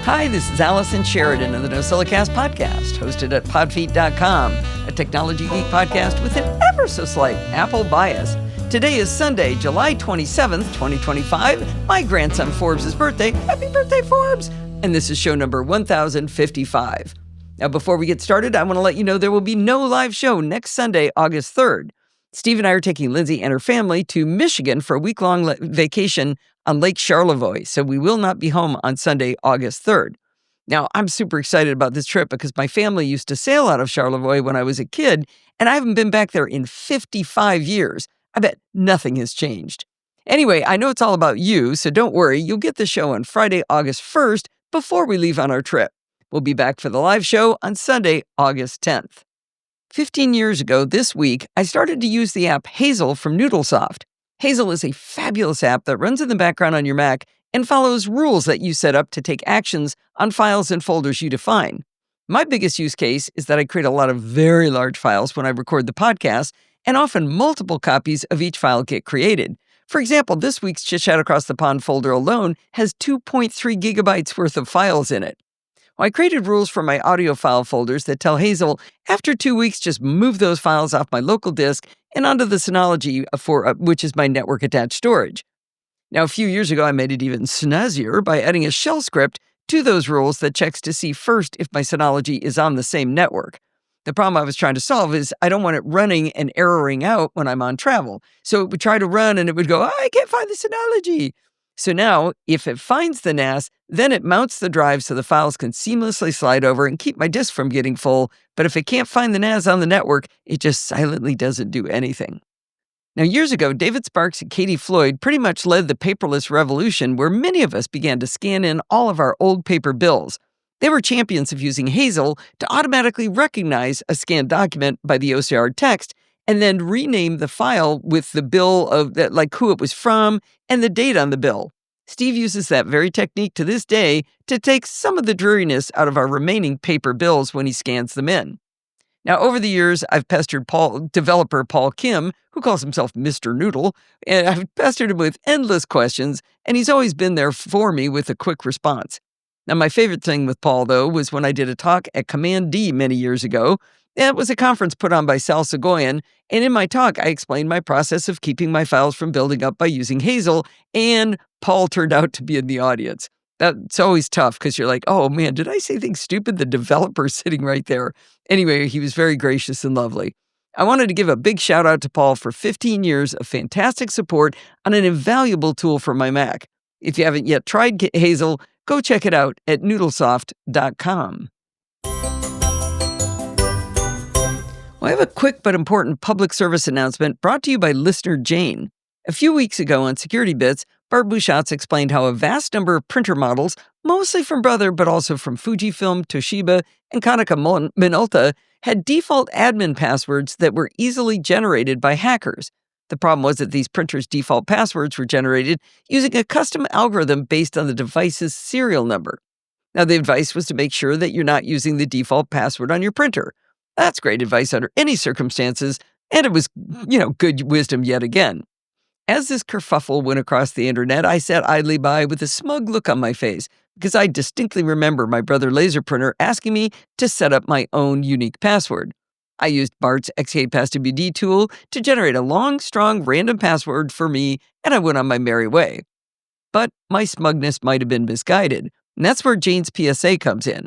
Hi, this is Allison Sheridan of the No Silicast podcast, hosted at podfeet.com, a technology geek podcast with an ever so slight Apple bias. Today is Sunday, July 27th, 2025, my grandson Forbes' birthday. Happy birthday, Forbes! And this is show number 1055. Now, before we get started, I want to let you know there will be no live show next Sunday, August 3rd. Steve and I are taking Lindsay and her family to Michigan for a week-long vacation on Lake Charlevoix, so we will not be home on Sunday, August 3rd. Now, I'm super excited about this trip because my family used to sail out of Charlevoix when I was a kid, and I haven't been back there in 55 years. I bet nothing has changed. Anyway, I know it's all about you, so don't worry. You'll get the show on Friday, August 1st, before we leave on our trip. We'll be back for the live show on Sunday, August 10th. 15 years ago this week, I started to use the app Hazel from NoodleSoft. Hazel is a fabulous app that runs in the background on your Mac and follows rules that you set up to take actions on files and folders you define. My biggest use case is that I create a lot of very large files when I record the podcast, and often multiple copies of each file get created. For example, this week's Chit Chat Across the Pond folder alone has 2.3 gigabytes worth of files in it. I created rules for my audio file folders that tell Hazel, after 2 weeks, just move those files off my local disk and onto the Synology, which is my network-attached storage. Now, a few years ago, I made it even snazzier by adding a shell script to those rules that checks to see first if my Synology is on the same network. The problem I was trying to solve is I don't want it running and erroring out when I'm on travel. So it would try to run and it would go, I can't find the Synology. So now, if it finds the NAS, then it mounts the drive so the files can seamlessly slide over and keep my disk from getting full. But if it can't find the NAS on the network, it just silently doesn't do anything. Now, years ago, David Sparks and Katie Floyd pretty much led the paperless revolution where many of us began to scan in all of our old paper bills. They were champions of using Hazel to automatically recognize a scanned document by the OCR text and then rename the file with the bill of like who it was from and the date on the bill. Steve uses that very technique to this day to take some of the dreariness out of our remaining paper bills when he scans them in. Now, over the years, I've pestered developer Paul Kim, who calls himself Mr. Noodle, and I've pestered him with endless questions, and he's always been there for me with a quick response. Now, my favorite thing with Paul, though, was when I did a talk at Command D many years ago. It was a conference put on by Sal Segoyan, and in my talk, I explained my process of keeping my files from building up by using Hazel, and Paul turned out to be in the audience. That's always tough because you're like, oh man, did I say things stupid? The developer's sitting right there. Anyway, he was very gracious and lovely. I wanted to give a big shout out to Paul for 15 years of fantastic support on an invaluable tool for my Mac. If you haven't yet tried Hazel, go check it out at NoodleSoft.com. Well, I have a quick but important public service announcement brought to you by listener Jane. A few weeks ago on Security Bits, Barb Buchatz explained how a vast number of printer models, mostly from Brother but also from Fujifilm, Toshiba, and Konica Minolta, had default admin passwords that were easily generated by hackers. The problem was that these printers' default passwords were generated using a custom algorithm based on the device's serial number. Now, the advice was to make sure that you're not using the default password on your printer. That's great advice under any circumstances, and it was, good wisdom yet again. As this kerfuffle went across the internet, I sat idly by with a smug look on my face because I distinctly remember my Brother laser printer asking me to set up my own unique password. I used Bart's XKPassWD tool to generate a long, strong, random password for me, and I went on my merry way. But my smugness might have been misguided, and that's where Jane's PSA comes in.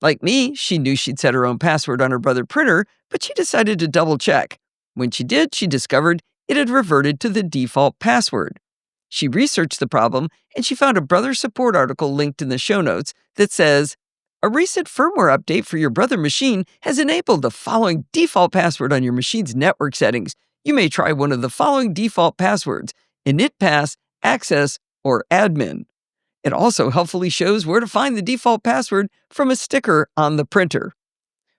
Like me, she knew she'd set her own password on her Brother printer, but she decided to double check. When she did, she discovered it had reverted to the default password. She researched the problem, and she found a Brother support article linked in the show notes that says, a recent firmware update for your Brother machine has enabled the following default password on your machine's network settings. You may try one of the following default passwords: initpass, access, or admin. It also helpfully shows where to find the default password from a sticker on the printer.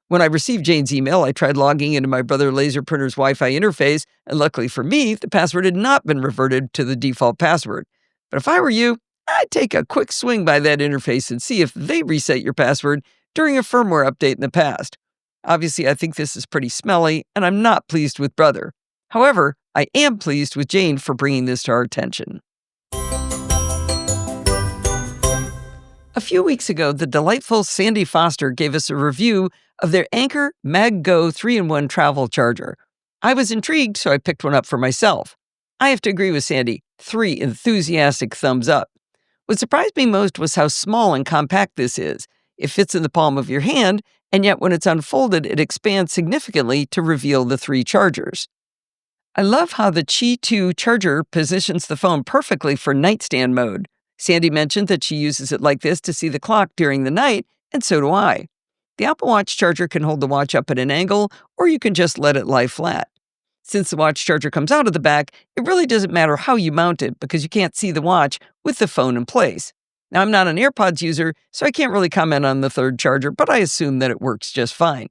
When I received Jane's email, I tried logging into my Brother laser printer's Wi-Fi interface, and luckily for me, the password had not been reverted to the default password. But if I were you, I'd take a quick swing by that interface and see if they reset your password during a firmware update in the past. Obviously, I think this is pretty smelly, and I'm not pleased with Brother. However, I am pleased with Jane for bringing this to our attention. A few weeks ago, the delightful Sandy Foster gave us a review of their Anker MagGo 3-in-1 travel charger. I was intrigued, so I picked one up for myself. I have to agree with Sandy, 3 enthusiastic thumbs up. What surprised me most was how small and compact this is. It fits in the palm of your hand, and yet when it's unfolded, it expands significantly to reveal the 3 chargers. I love how the Qi 2 charger positions the phone perfectly for nightstand mode. Sandy mentioned that she uses it like this to see the clock during the night, and so do I. The Apple Watch charger can hold the watch up at an angle, or you can just let it lie flat. Since the watch charger comes out of the back, it really doesn't matter how you mount it because you can't see the watch with the phone in place. Now, I'm not an AirPods user, so I can't really comment on the third charger, but I assume that it works just fine.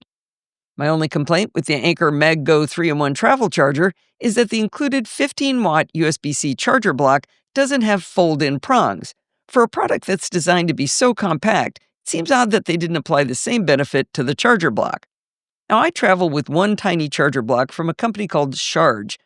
My only complaint with the Anker MagGo 3-in-1 travel charger is that the included 15-watt USB-C charger block doesn't have fold-in prongs. For a product that's designed to be so compact, it seems odd that they didn't apply the same benefit to the charger block. Now, I travel with one tiny charger block from a company called Sharge.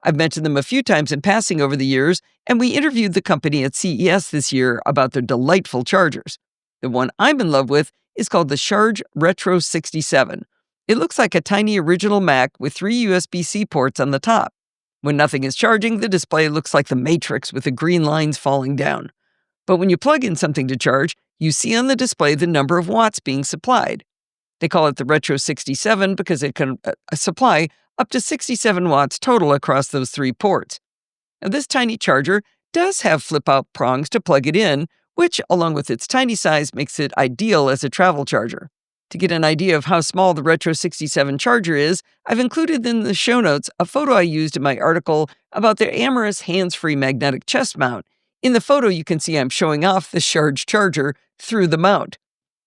I've mentioned them a few times in passing over the years, and we interviewed the company at CES this year about their delightful chargers. The one I'm in love with is called the Sharge Retro 67. It looks like a tiny original Mac with 3 USB-C ports on the top. When nothing is charging, the display looks like the Matrix with the green lines falling down. But when you plug in something to charge, you see on the display the number of watts being supplied. They call it the Retro 67 because it can supply up to 67 watts total across those 3 ports. Now, this tiny charger does have flip-out prongs to plug it in, which, along with its tiny size, makes it ideal as a travel charger. To get an idea of how small the Retro 67 charger is, I've included in the show notes a photo I used in my article about their Amorous hands-free magnetic chest mount. In the photo, you can see I'm showing off the Sharge charger through the mount.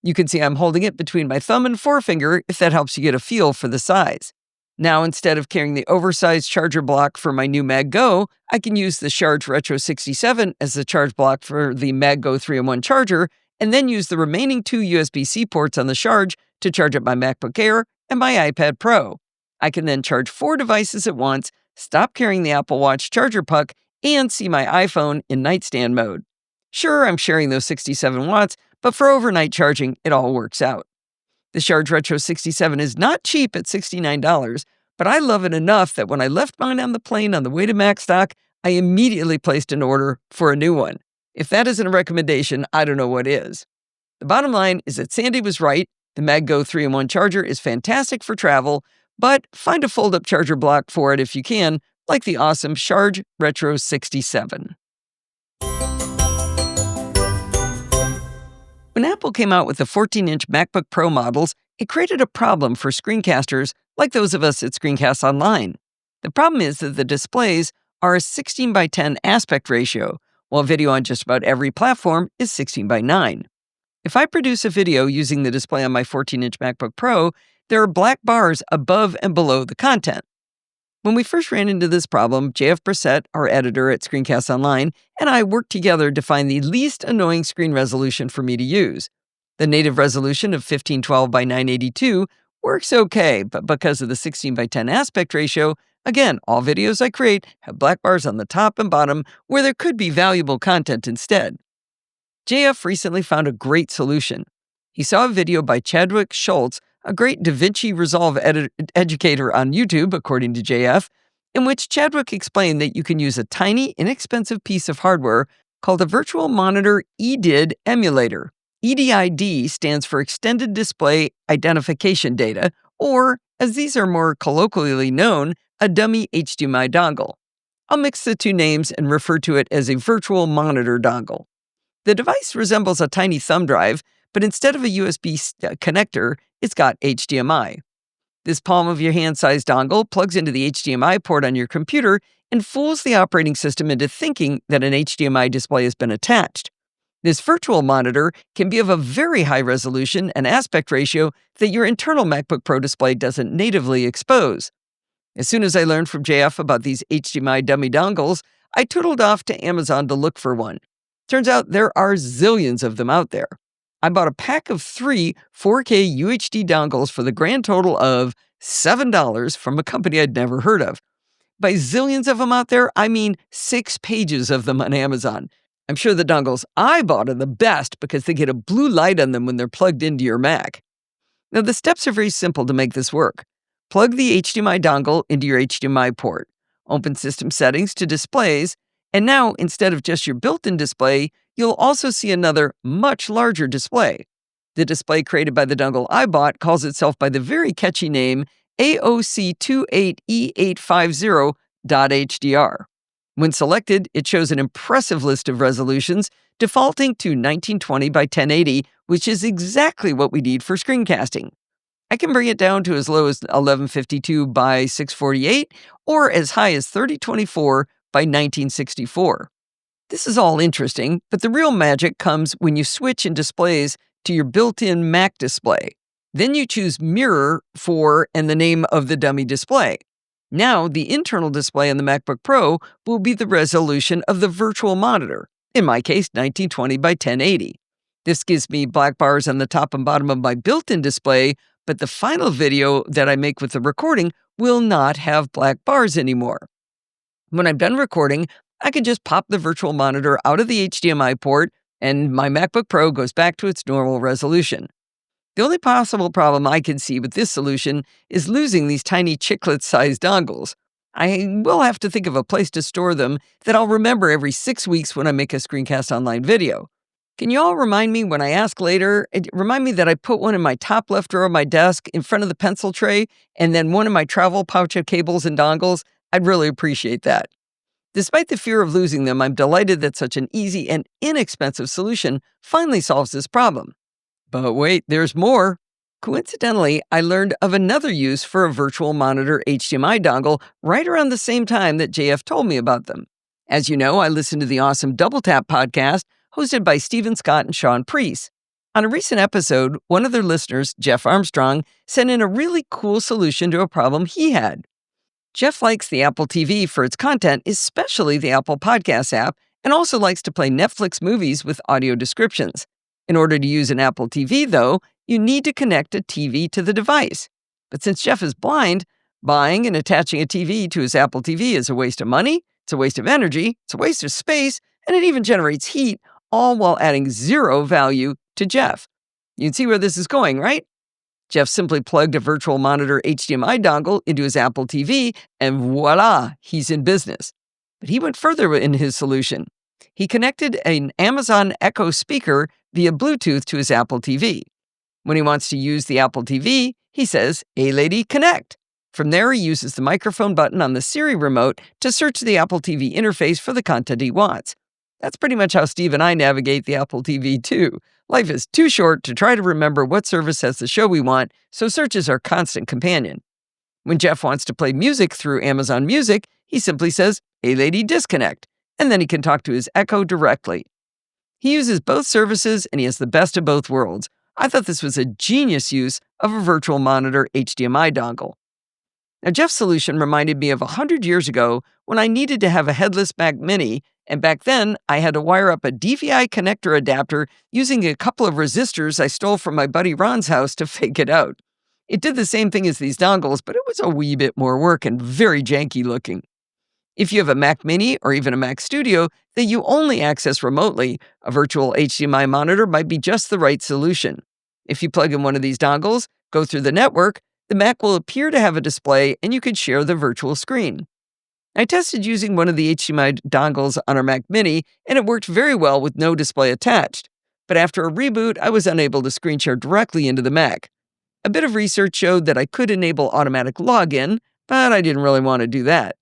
You can see I'm holding it between my thumb and forefinger if that helps you get a feel for the size. Now, instead of carrying the oversized charger block for my new MagGo, I can use the Sharge Retro 67 as the charge block for the MagGo 3-in-1 charger, and then use the remaining 2 USB-C ports on the Sharge to charge up my MacBook Air and my iPad Pro. I can then charge 4 devices at once, stop carrying the Apple Watch charger puck, and see my iPhone in nightstand mode. Sure, I'm sharing those 67 watts, but for overnight charging, it all works out. The Sharge Retro 67 is not cheap at $69, but I love it enough that when I left mine on the plane on the way to Macstock, I immediately placed an order for a new one. If that isn't a recommendation, I don't know what is. The bottom line is that Sandy was right. The MagGo 3-in-1 charger is fantastic for travel, but find a fold-up charger block for it if you can, like the awesome Sharge Retro 67. When Apple came out with the 14-inch MacBook Pro models, it created a problem for screencasters like those of us at Screencasts Online. The problem is that the displays are a 16:10 aspect ratio, while video on just about every platform is 16:9. If I produce a video using the display on my 14-inch MacBook Pro, there are black bars above and below the content. When we first ran into this problem, JF Brissett, our editor at Screencasts Online, and I worked together to find the least annoying screen resolution for me to use. The native resolution of 1512 by 982 works okay, but because of the 16:10 aspect ratio, again, all videos I create have black bars on the top and bottom where there could be valuable content instead. JF recently found a great solution. He saw a video by Chadwick Schultz, a great DaVinci Resolve educator on YouTube, according to JF, in which Chadwick explained that you can use a tiny, inexpensive piece of hardware called a Virtual Monitor EDID emulator. EDID stands for Extended Display Identification Data, or, as these are more colloquially known, a dummy HDMI dongle. I'll mix the 2 names and refer to it as a virtual monitor dongle. The device resembles a tiny thumb drive, but instead of a USB connector, it's got HDMI. This palm-of-your-hand-sized dongle plugs into the HDMI port on your computer and fools the operating system into thinking that an HDMI display has been attached. This virtual monitor can be of a very high resolution and aspect ratio that your internal MacBook Pro display doesn't natively expose. As soon as I learned from JF about these HDMI dummy dongles, I tootled off to Amazon to look for one. Turns out there are zillions of them out there. I bought a pack of 3 4K UHD dongles for the grand total of $7 from a company I'd never heard of. By zillions of them out there, I mean 6 pages of them on Amazon. I'm sure the dongles I bought are the best because they get a blue light on them when they're plugged into your Mac. Now, the steps are very simple to make this work. Plug the HDMI dongle into your HDMI port. Open System Settings to Displays, and now, instead of just your built-in display, you'll also see another, much larger display. The display created by the dongle I bought calls itself by the very catchy name AOC28E850.HDR. When selected, it shows an impressive list of resolutions, defaulting to 1920 by 1080, which is exactly what we need for screencasting. I can bring it down to as low as 1152 by 648 or as high as 3024 by 1964. This is all interesting, but the real magic comes when you switch in displays to your built-in Mac display. Then you choose Mirror for and the name of the dummy display. Now, the internal display on the MacBook Pro will be the resolution of the virtual monitor, in my case, 1920 by 1080. This gives me black bars on the top and bottom of my built-in display, but the final video that I make with the recording will not have black bars anymore. When I'm done recording, I can just pop the virtual monitor out of the HDMI port, and my MacBook Pro goes back to its normal resolution. The only possible problem I can see with this solution is losing these tiny chiclet-sized dongles. I will have to think of a place to store them that I'll remember every 6 weeks when I make a Screencast Online video. Can you all remind me when I ask later, remind me that I put one in my top left drawer of my desk in front of the pencil tray, and then one in my travel pouch of cables and dongles? I'd really appreciate that. Despite the fear of losing them, I'm delighted that such an easy and inexpensive solution finally solves this problem. But wait, there's more. Coincidentally, I learned of another use for a virtual monitor HDMI dongle right around the same time that JF told me about them. As you know, I listen to the awesome Double Tap podcast hosted by Stephen Scott and Sean Priest. On a recent episode, one of their listeners, Jeff Armstrong, sent in a really cool solution to a problem he had. Jeff likes the Apple TV for its content, especially the Apple Podcasts app, and also likes to play Netflix movies with audio descriptions. In order to use an Apple TV, though, you need to connect a TV to the device. But since Jeff is blind, buying and attaching a TV to his Apple TV is a waste of money, it's a waste of energy, it's a waste of space, and it even generates heat, all while adding zero value to Jeff. You can see where this is going, right? Jeff simply plugged a virtual monitor HDMI dongle into his Apple TV, and voila, he's in business. But he went further in his solution. He connected an Amazon Echo speaker via Bluetooth to his Apple TV. When he wants to use the Apple TV, he says, "Hey lady, connect." From there, he uses the microphone button on the Siri remote to search the Apple TV interface for the content he wants. That's pretty much how Steve and I navigate the Apple TV too. Life is too short to try to remember what service has the show we want, so search is our constant companion. When Jeff wants to play music through Amazon Music, he simply says, "Hey lady, disconnect," and then he can talk to his Echo directly. He uses both services and he has the best of both worlds. I thought this was a genius use of a virtual monitor HDMI dongle. Now, Jeff's solution reminded me of 100 years ago when I needed to have a headless Mac Mini, and back then I had to wire up a DVI connector adapter using a couple of resistors I stole from my buddy Ron's house to fake it out. It did the same thing as these dongles, but it was a wee bit more work and very janky looking. If you have a Mac Mini or even a Mac Studio that you only access remotely, a virtual HDMI monitor might be just the right solution. If you plug in one of these dongles, go through the network, the Mac will appear to have a display and you can share the virtual screen. I tested using one of the HDMI dongles on our Mac Mini and it worked very well with no display attached. But after a reboot, I was unable to screen share directly into the Mac. A bit of research showed that I could enable automatic login, but I didn't really want to do that.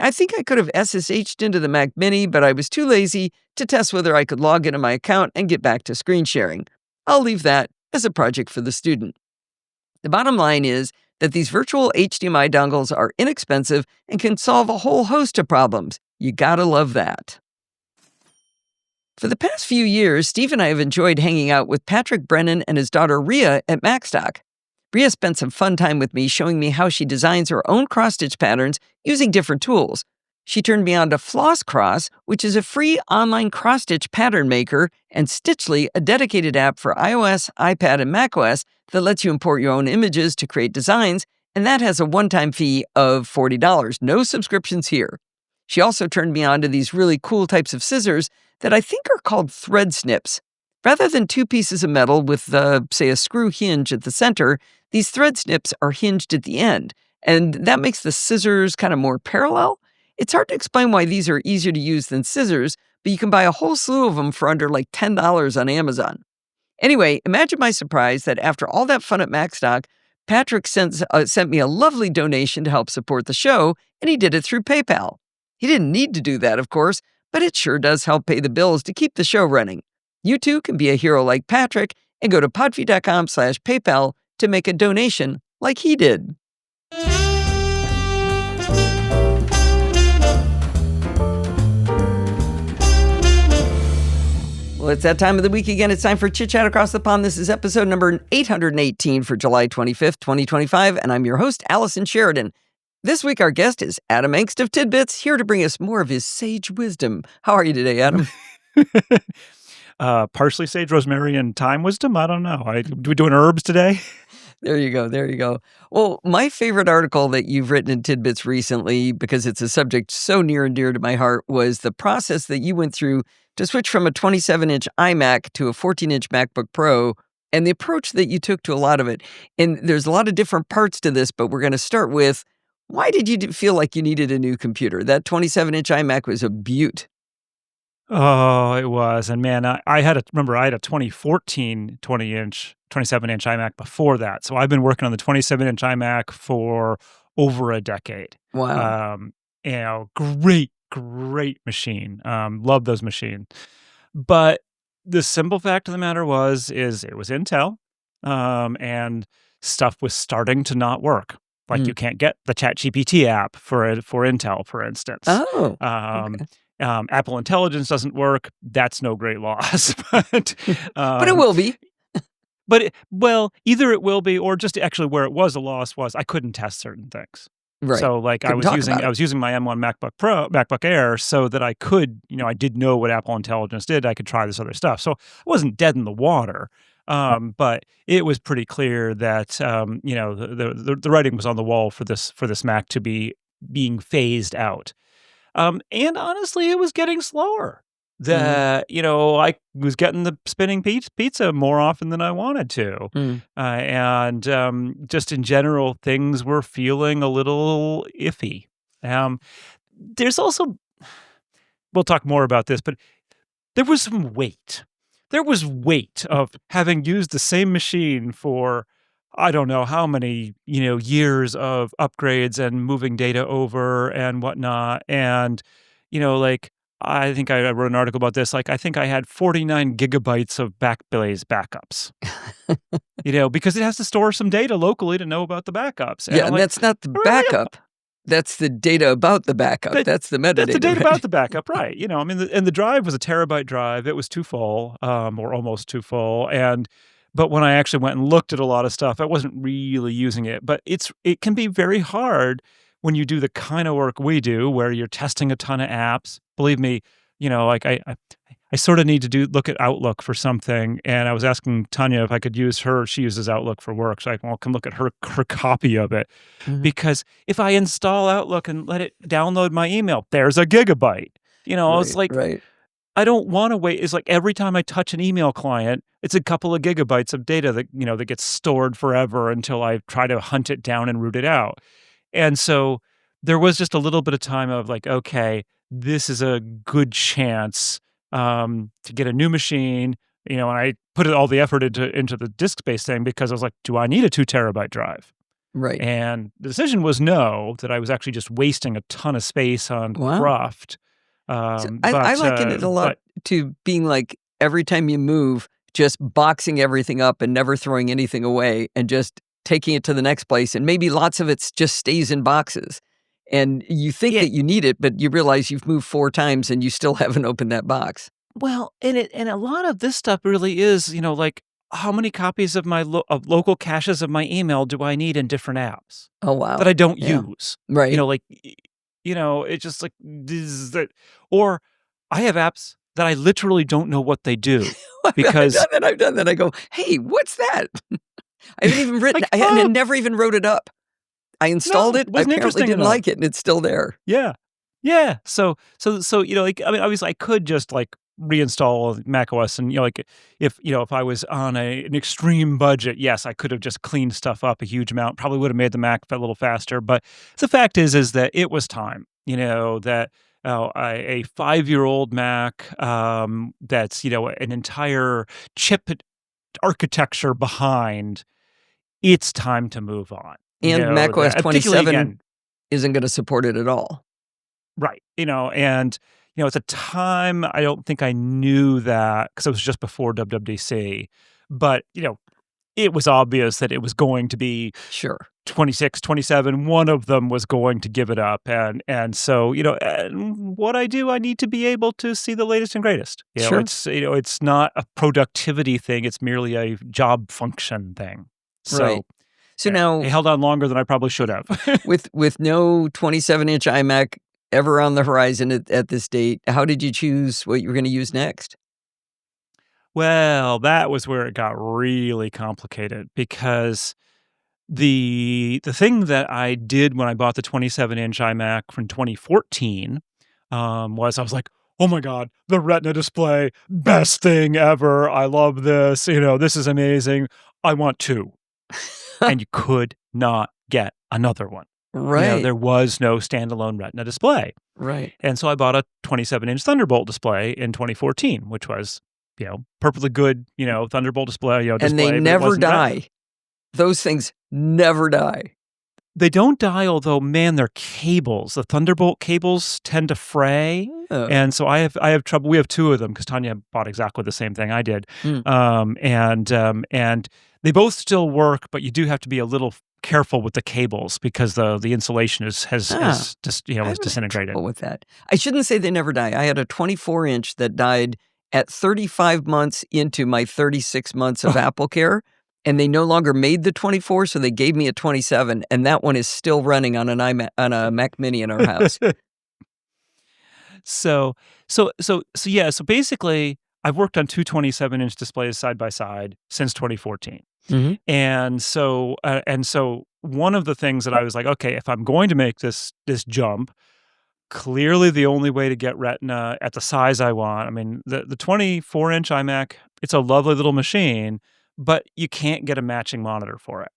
I think I could have SSH'd into the Mac Mini, but I was too lazy to test whether I could log into my account and get back to screen sharing. I'll leave that as a project for the student. The bottom line is that these virtual HDMI dongles are inexpensive and can solve a whole host of problems. You gotta love that. For the past few years, Steve and I have enjoyed hanging out with Patrick Brennan and his daughter Rhea at MacStock. Rhea spent some fun time with me showing me how she designs her own cross-stitch patterns using different tools. She turned me on to Floss Cross, which is a free online cross-stitch pattern maker, and Stitchly, a dedicated app for iOS, iPad, and macOS that lets you import your own images to create designs, and that has a one-time fee of $40. No subscriptions here. She also turned me on to these really cool types of scissors that I think are called thread snips. Rather than two pieces of metal with, say, a screw hinge at the center, these thread snips are hinged at the end, and that makes the scissors kind of more parallel. It's hard to explain why these are easier to use than scissors, but you can buy a whole slew of them for under like $10 on Amazon. Anyway, imagine my surprise that after all that fun at Macstock, Patrick sent me a lovely donation to help support the show, and he did it through PayPal. He didn't need to do that, of course, but it sure does help pay the bills to keep the show running. You too can be a hero like Patrick and go to podfeet.com/PayPal to make a donation like he did. Well, it's that time of the week again. It's time for Chit Chat Across the Pond. This is episode number 818 for July 25th, 2025, and I'm your host, Allison Sheridan. This week, our guest is Adam Engst of Tidbits, here to bring us more of his sage wisdom. How are you today, Adam? Parsley, sage, rosemary, and thyme wisdom? I don't know. We doing herbs today? There you go. There you go. Well, my favorite article that you've written in Tidbits recently, because it's a subject so near and dear to my heart, was the process that you went through to switch from a 27-inch iMac to a 14-inch MacBook Pro, and the approach that you took to a lot of it. And there's a lot of different parts to this, but we're going to start with, why did you feel like you needed a new computer? That 27-inch iMac was a beaut. Oh, it was. And man, I had a 2014 27-inch iMac before that. So I've been working on the 27-inch iMac for over a decade. Wow. Great machine. Love those machines. But the simple fact of the matter is it was Intel, and stuff was starting to not work. Like you can't get the ChatGPT app for Intel, for instance. Oh, okay. Apple Intelligence doesn't work. That's no great loss. But it will be. Well, either it will be, or just actually where it was a loss was I couldn't test certain things. Right. So like I was using my M1 MacBook Air so that I could, I did know what Apple Intelligence did. I could try this other stuff. So I wasn't dead in the water. But it was pretty clear that the writing was on the wall for this Mac to be being phased out. And honestly, it was getting slower. I was getting the spinning pizza more often than I wanted to. And just in general, things were feeling a little iffy. There's also, we'll talk more about this, but there was some weight. There was weight of having used the same machine for, I don't know how many, years of upgrades and moving data over and whatnot. And, I think I wrote an article about this. Like, I think I had 49 gigabytes of Backblaze backups, because it has to store some data locally to know about the backups. And that's not the backup. That's the data about the backup. That's the metadata. That's the data about the backup, right? And the drive was a terabyte drive. It was too full, or almost too full. But when I actually went and looked at a lot of stuff, I wasn't really using it. But it can be very hard when you do the kind of work we do, where you're testing a ton of apps. Believe me, I sort of need to look at Outlook for something. And I was asking Tanya if I could use her. She uses Outlook for work, so I can look at her copy of it. Mm-hmm. Because if I install Outlook and let it download my email, there's a gigabyte. It's like, right. I don't want to wait. It's like every time I touch an email client, it's a couple of gigabytes of data that gets stored forever until I try to hunt it down and root it out. And so there was just a little bit of time of like, okay, this is a good chance to get a new machine, and I put all the effort into the disk space thing because I was like, do I need a 2 terabyte drive? Right. And the decision was no, that I was actually just wasting a ton of space on cruft. I liken it a lot to being like, every time you move, just boxing everything up and never throwing anything away and just taking it to the next place. And maybe lots of it just stays in boxes. And you think that you need it, but you realize you've moved 4 times and you still haven't opened that box. Well, and a lot of this stuff really is, like, how many copies of my local caches of my email do I need in different apps? Oh, wow. That I don't use. Right. It's just like, or I have apps that I literally don't know what they do. Because I've done that. I go, hey, what's that? I haven't even written, I never even wrote it up. I installed it. I apparently didn't like it, and it's still there. Yeah. Yeah. So like I mean, obviously, I could just like reinstall Mac OS, and like if I was on an extreme budget, yes, I could have just cleaned stuff up a huge amount. Probably would have made the Mac a little faster. But the fact is that it was time. That a 5-year-old Mac that's an entire chip architecture behind. It's time to move on. And macOS That particularly 27 again. isn't going to support it at all. Right. And at the time, I don't think I knew that because it was just before WWDC. But, it was obvious that it was going to be Sure. 26, 27. One of them was going to give it up. And so, and what I do, I need to be able to see the latest and greatest. Sure. It's not a productivity thing. It's merely a job function thing. So, right. So now, it held on longer than I probably should have. with no 27-inch iMac ever on the horizon at this date, how did you choose what you were going to use next? Well, that was where it got really complicated because the thing that I did when I bought the 27-inch iMac from 2014 was I was like, oh my God, the Retina display, best thing ever. I love this. This is amazing. I want two. And you could not get another one. Right. There was no standalone Retina display. Right. And so I bought a 27-inch Thunderbolt display in 2014, which was, perfectly good, Thunderbolt display, and they never die. Those things never die. They don't die, although, man, their cables, the Thunderbolt cables tend to fray. Oh. And so I have trouble. We have two of them because Tanya bought exactly the same thing I did. And they both still work, but you do have to be a little careful with the cables because the insulation has just is disintegrated. With that, I shouldn't say they never die. I had a 24-inch that died at 35 months into my 36 months of Apple Care, and they no longer made the 24, so they gave me a 27, and that one is still running on an iMac, on a Mac Mini in our house. So basically, I've worked on two 27-inch displays side by side since 2014. Mm-hmm. And so one of the things that I was like, okay, if I'm going to make this jump, clearly the only way to get Retina at the size I want. I mean, the 24-inch iMac, it's a lovely little machine, but you can't get a matching monitor for it.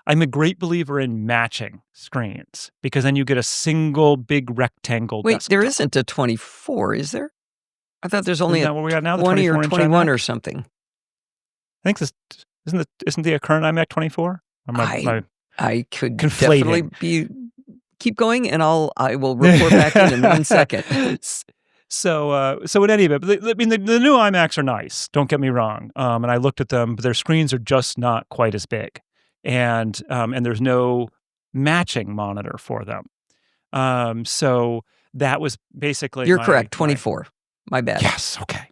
I'm a great believer in matching screens because then you get a single big rectangle. Wait, desktop. there isn't a 24, is there? I thought there's only what we got now, the 20 or 21 iMac? or something. I think this isn't the current iMac 24? I could conflating. Definitely keep going, and I will report back in 1 second. So in any event, I mean, the new iMacs are nice. Don't get me wrong. And I looked at them, but their screens are just not quite as big, and there's no matching monitor for them. So that was basically You're correct. 24. My bad. Yes. Okay.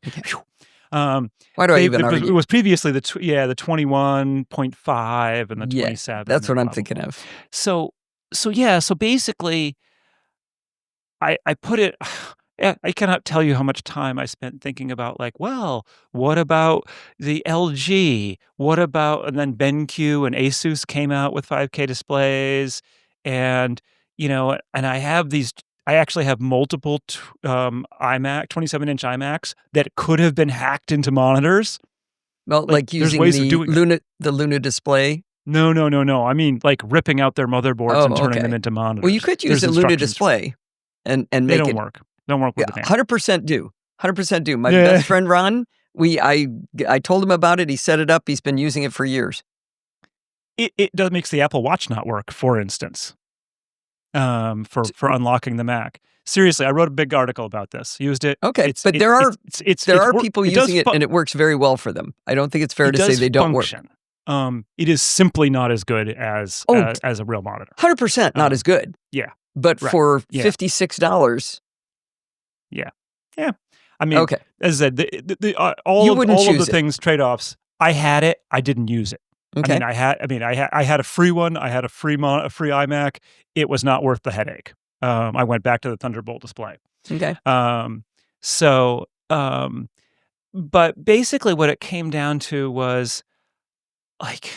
Why do I even argue? It was previously the 21.5 and the 27. That's what I'm thinking of. So basically, I put it. I cannot tell you how much time I spent thinking about, like, well, what about the LG? What about, and then BenQ and Asus came out with 5K displays, and and I actually have multiple iMac 27-inch iMacs that could have been hacked into monitors. Well, like using the Luna display. No. I mean, like ripping out their motherboards and turning them into monitors. Well, you could use a Luna display and make it. They don't work. Don't work with the fan. 100% do. 100% do. My best friend Ron, I told him about it. He set it up. He's been using it for years. It does makes the Apple Watch not work, for instance, for unlocking the Mac. Seriously, I wrote a big article about this. Used it. Okay, but there are people using it, and it works very well for them. I don't think it's fair to say they don't work. It is simply not as good as a real monitor. 100% not as good. Yeah, but for $56. Yeah. I mean, as I said, all of the things trade-offs. I had it. I didn't use it. Okay. I had a free one. I had a free iMac. It was not worth the headache. I went back to the Thunderbolt display. Okay. But basically, what it came down to was, like,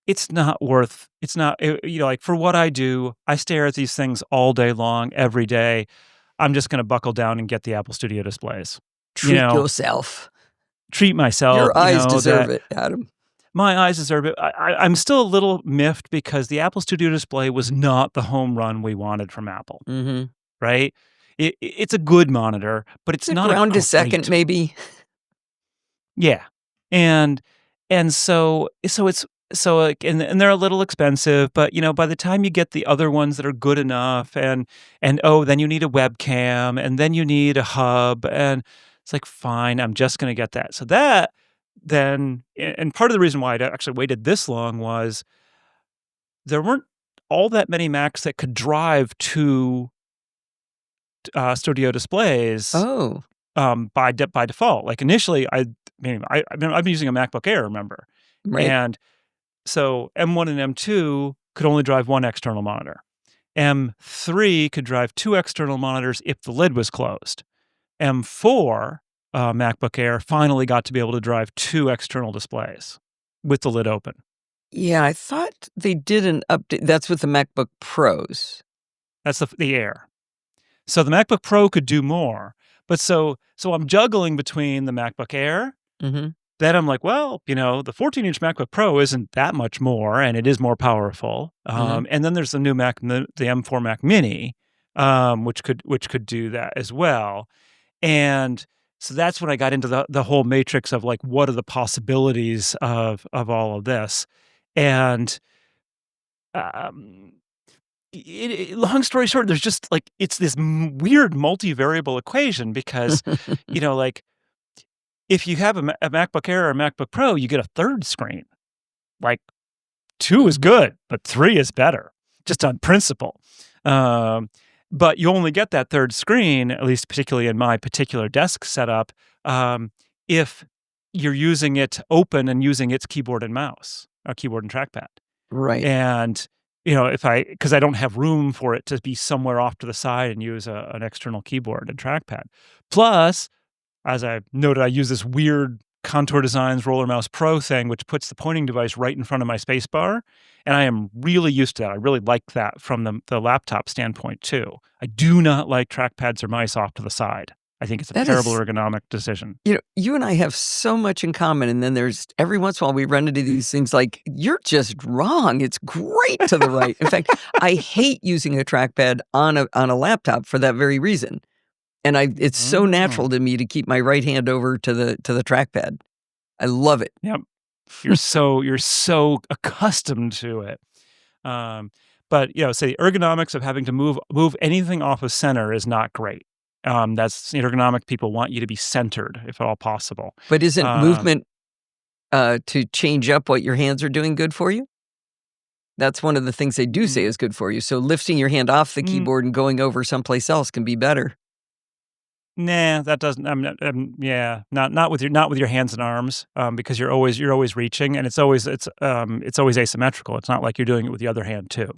it's not worth. It's not. Like, for what I do, I stare at these things all day long, every day. I'm just going to buckle down and get the Apple Studio displays. Treat yourself. Treat myself. Your eyes deserve it, Adam. My eyes deserve it. I'm still a little miffed because the Apple Studio display was not the home run we wanted from Apple. Mm-hmm. Right? It's a good monitor, but it's not around a second, maybe. Yeah, and so it's like, and they're a little expensive, but by the time you get the other ones that are good enough, and then you need a webcam, and then you need a hub, and it's like, fine, I'm just going to get that. So that then, and part of the reason why I actually waited this long was there weren't all that many Macs that could drive two studio displays. Oh. By default. Like initially, I've been using a MacBook Air, remember? Right. And so M1 and M2 could only drive one external monitor. M3 could drive two external monitors if the lid was closed. M4 MacBook Air finally got to be able to drive two external displays with the lid open. Yeah, I thought they did an update. That's with the MacBook Pros. That's the Air. So the MacBook Pro could do more. But so I'm juggling between the MacBook Air. Mm-hmm. Then I'm like, well, the 14-inch MacBook Pro isn't that much more, and it is more powerful. And then there's the new Mac, the M4 Mac Mini, which could do that as well. And so that's when I got into the whole matrix of like, what are the possibilities of all of this? And long story short, there's just like, it's this weird multivariable equation because, like, if you have a MacBook Air or a MacBook Pro, you get a third screen. Like, 2 is good, but 3 is better, just on principle. But you only get that third screen, at least particularly in my particular desk setup, if you're using it open and using its keyboard and mouse, or keyboard and trackpad. Right. And because I don't have room for it to be somewhere off to the side and use an external keyboard and trackpad. Plus, as I noted, I use this weird Contour Designs Roller Mouse Pro thing, which puts the pointing device right in front of my space bar. And I am really used to that. I really like that from the laptop standpoint, too. I do not like trackpads or mice off to the side. I think it's a terrible ergonomic decision. You and I have so much in common, and then there's every once in a while we run into these things like, you're just wrong. It's great to the right. In fact, I hate using a trackpad on a laptop for that very reason. And it's so natural to me to keep my right hand over to the trackpad. I love it. Yep. You're so accustomed to it. But so the ergonomics of having to move anything off of center is not great. That's ergonomic. People want you to be centered, if at all possible. But isn't movement to change up what your hands are doing good for you? That's one of the things they do say is good for you. So lifting your hand off the keyboard and going over someplace else can be better. Nah, that doesn't. Not with your hands and arms, because you're always reaching, and it's always asymmetrical. It's not like you're doing it with the other hand too.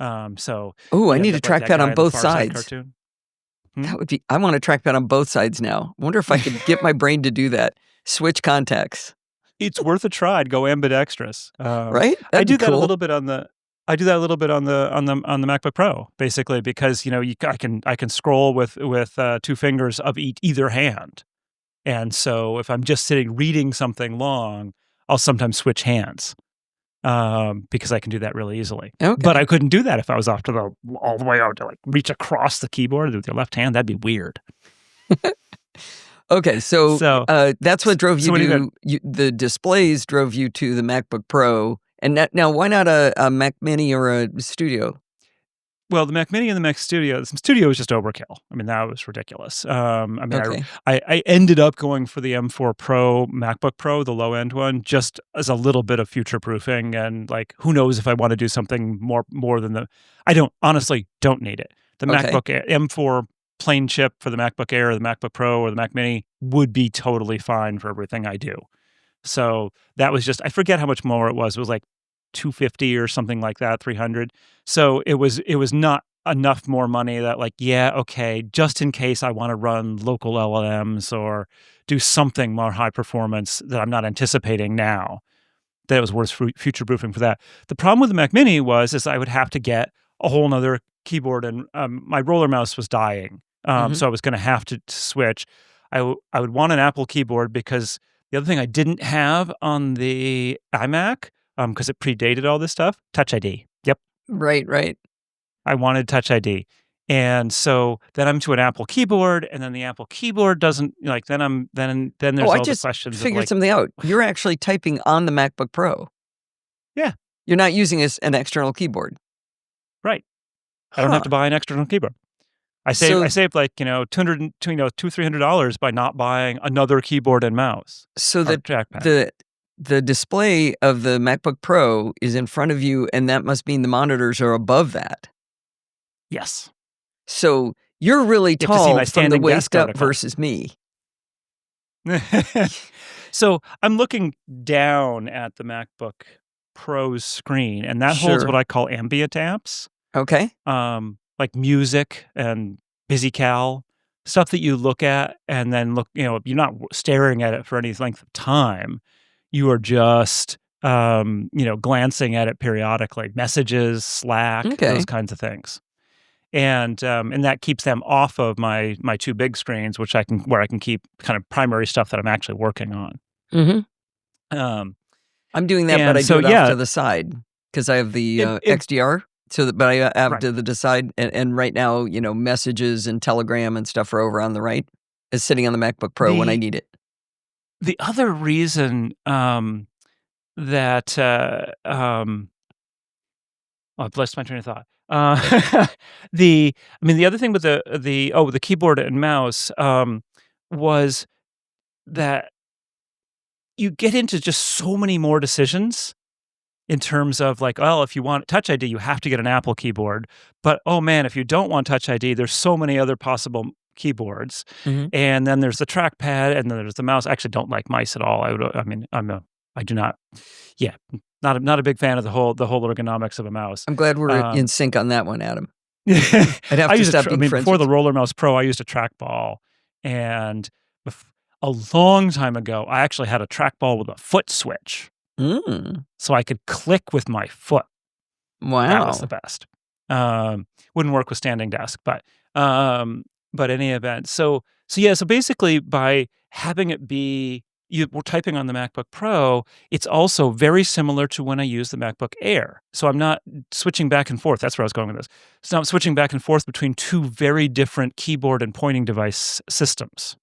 I need a trackpad on both sides. That would be. I want a trackpad on both sides now. I wonder if I could get my brain to do that. Switch contacts. It's worth a try. Go ambidextrous. Right? I do that a little bit on the. I do that a little bit on the MacBook Pro, basically, because I can scroll with two fingers of either hand, and so if I'm just sitting reading something long, I'll sometimes switch hands, because I can do that really easily. Okay. But I couldn't do that if I was off to all the way out to like reach across the keyboard with your left hand. That'd be weird. Okay, so that's what drove you to the displays. Drove you to the MacBook Pro. And now, why not a Mac Mini or a Studio? Well, the Mac Mini and the Mac Studio. The Studio was just overkill. I mean, that was ridiculous. I ended up going for the M4 Pro MacBook Pro, the low end one, just as a little bit of future proofing, and like, who knows if I want to do something more than the. I honestly don't need it. The MacBook Air, M4 plain chip for the MacBook Air, or the MacBook Pro, or the Mac Mini would be totally fine for everything I do. So that was just, I forget how much more it was. It was like $250 or something like that, $300. So it was not enough more money that like, just in case I want to run local LLMs or do something more high performance that I'm not anticipating now, that it was worth future proofing for that. The problem with the Mac Mini is I would have to get a whole nother keyboard, and my roller mouse was dying. So I was going to have to switch. I would want an Apple keyboard because the other thing I didn't have on the iMac, because it predated all this stuff, Touch ID. Yep. Right. I wanted Touch ID. And so then I'm to an Apple keyboard, and then the Apple keyboard doesn't like. Then there's all the questions. I figured something out. You're actually typing on the MacBook Pro. Yeah, you're not using an external keyboard. Right. I don't have to buy an external keyboard. I saved like $200-$300 by not buying another keyboard and mouse. So the display of the MacBook Pro is in front of you, and that must mean the monitors are above that. Yes. So you're really tall from the waist up versus me. So I'm looking down at the MacBook Pro's screen, and that holds what I call ambient apps. Okay. Like music and BusyCal, stuff that you look at and then you're not staring at it for any length of time. You are just, glancing at it periodically. Messages, Slack, those kinds of things. And that keeps them off of my two big screens, where I can keep kind of primary stuff that I'm actually working on. I'm doing that, but I do it off to the side because I have the XDR. But I have to the side, and right now, messages and Telegram and stuff are over on the right. It's sitting on the MacBook Pro when I need it. The other reason that I've lost my train of thought. The other thing with the keyboard and mouse was that you get into just so many more decisions in terms of like, well, if you want Touch ID, you have to get an Apple keyboard. But oh man, if you don't want Touch ID, there's so many other possible keyboards. And then there's the trackpad, and then there's the mouse. I actually don't like mice at all. Not a big fan of the whole ergonomics of a mouse. I'm glad we're in sync on that one, Adam. I'd have to stop being friends. Before the Roller Mouse Pro, I used a trackball, and a long time ago, I actually had a trackball with a foot switch. So I could click with my foot. Wow. That was the best. Wouldn't work with standing desk, but any event. So basically by having it be, we're typing on the MacBook Pro, it's also very similar to when I use the MacBook Air. So I'm not switching back and forth. That's where I was going with this. So I'm switching back and forth between two very different keyboard and pointing device systems.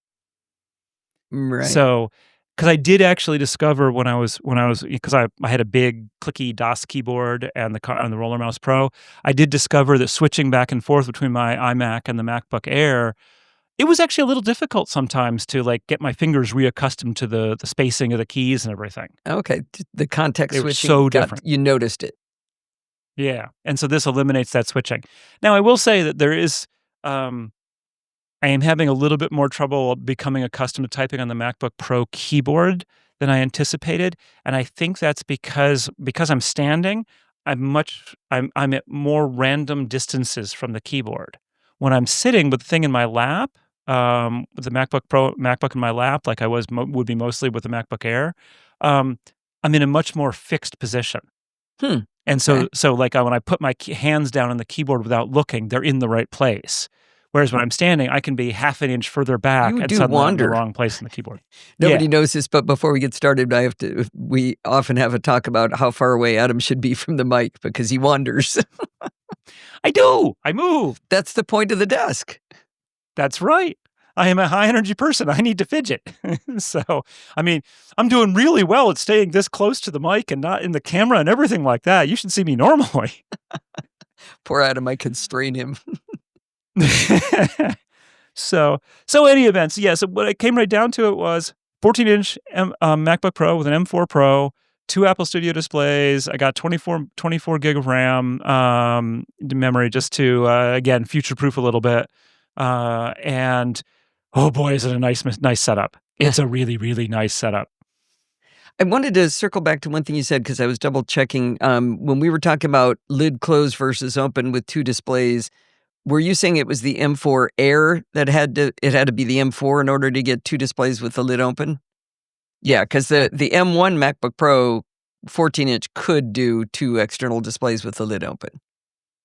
Right. So, because I did actually discover because I had a big clicky DOS keyboard and the Roller Mouse Pro, I did discover that switching back and forth between my iMac and the MacBook Air, it was actually a little difficult sometimes to like get my fingers reaccustomed to the spacing of the keys and everything. Okay, the context switching, so different. You noticed it. Yeah, and so this eliminates that switching. Now I will say that there is. I am having a little bit more trouble becoming accustomed to typing on the MacBook Pro keyboard than I anticipated, and I think that's because I'm standing. I'm at more random distances from the keyboard. When I'm sitting with the thing in my lap, with the MacBook in my lap, like I would be mostly with the MacBook Air, I'm in a much more fixed position. And so like when I put my hands down on the keyboard without looking, they're in the right place. Whereas when I'm standing, I can be half an inch further back and suddenly I'm in the wrong place on the keyboard. Nobody knows this, but before we get started, we often have a talk about how far away Adam should be from the mic because he wanders. I do. I move. That's the point of the desk. That's right. I am a high energy person. I need to fidget. So, I'm doing really well at staying this close to the mic and not in the camera and everything like that. You should see me normally. Poor Adam, I constrain him. So any events, so what it came right down to it was 14-inch MacBook Pro with an M4 Pro, 2 Apple Studio displays. I got 24 gig of RAM memory just to again future-proof a little bit. And oh boy, is it a nice setup. It's a really, really nice setup. I wanted to circle back to one thing you said because I was double checking when we were talking about lid closed versus open with 2 displays. Were you saying it was the M4 Air that had to be the M4 in order to get 2 displays with the lid open? Yeah, because the M1 MacBook Pro 14-inch could do 2 external displays with the lid open.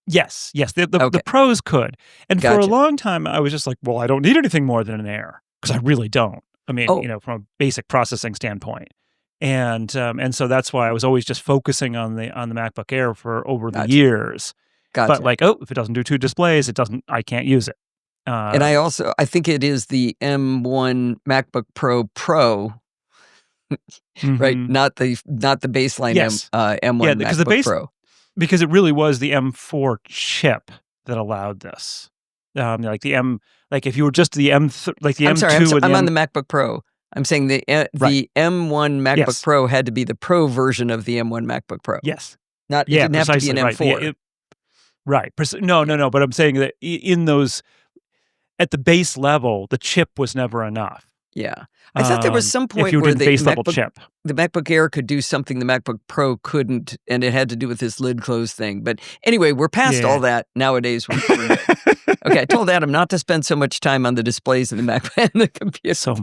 Yes, the Okay. pros could. And for a Gotcha. long time, I was just like, well, I don't need anything more than an Air because I really don't. I mean, Oh, from a basic processing standpoint. And so that's why I was always just focusing on the MacBook Air for over the gotcha. years. But Gotcha. like, oh, if it doesn't do 2 displays, I can't use it. And I think it is the M1 MacBook Pro, right? Mhm. Not the baseline Yes. Yeah, M1 MacBook Pro. because it really was the M4 chip that allowed this. Like if you were just the the I'm sorry, M2 or the I'm on M the MacBook Pro. I'm saying the right. M1 MacBook Yes. Pro had to be the Pro version of the M1 MacBook Pro. Yes. It Yeah, didn't have to be precisely, an right. M4. Right. No, Yeah. no, no, but I'm saying that in those at the base level, the chip was never enough. Yeah. I thought there was some If point you were where doing the base level chip. the MacBook Air could do something the MacBook Pro couldn't, and it had to do with this lid close thing. But anyway, we're past all Yeah. that. Nowadays, we're good. Okay, I told Adam not to spend so much time on the displays in the Mac and the computer. So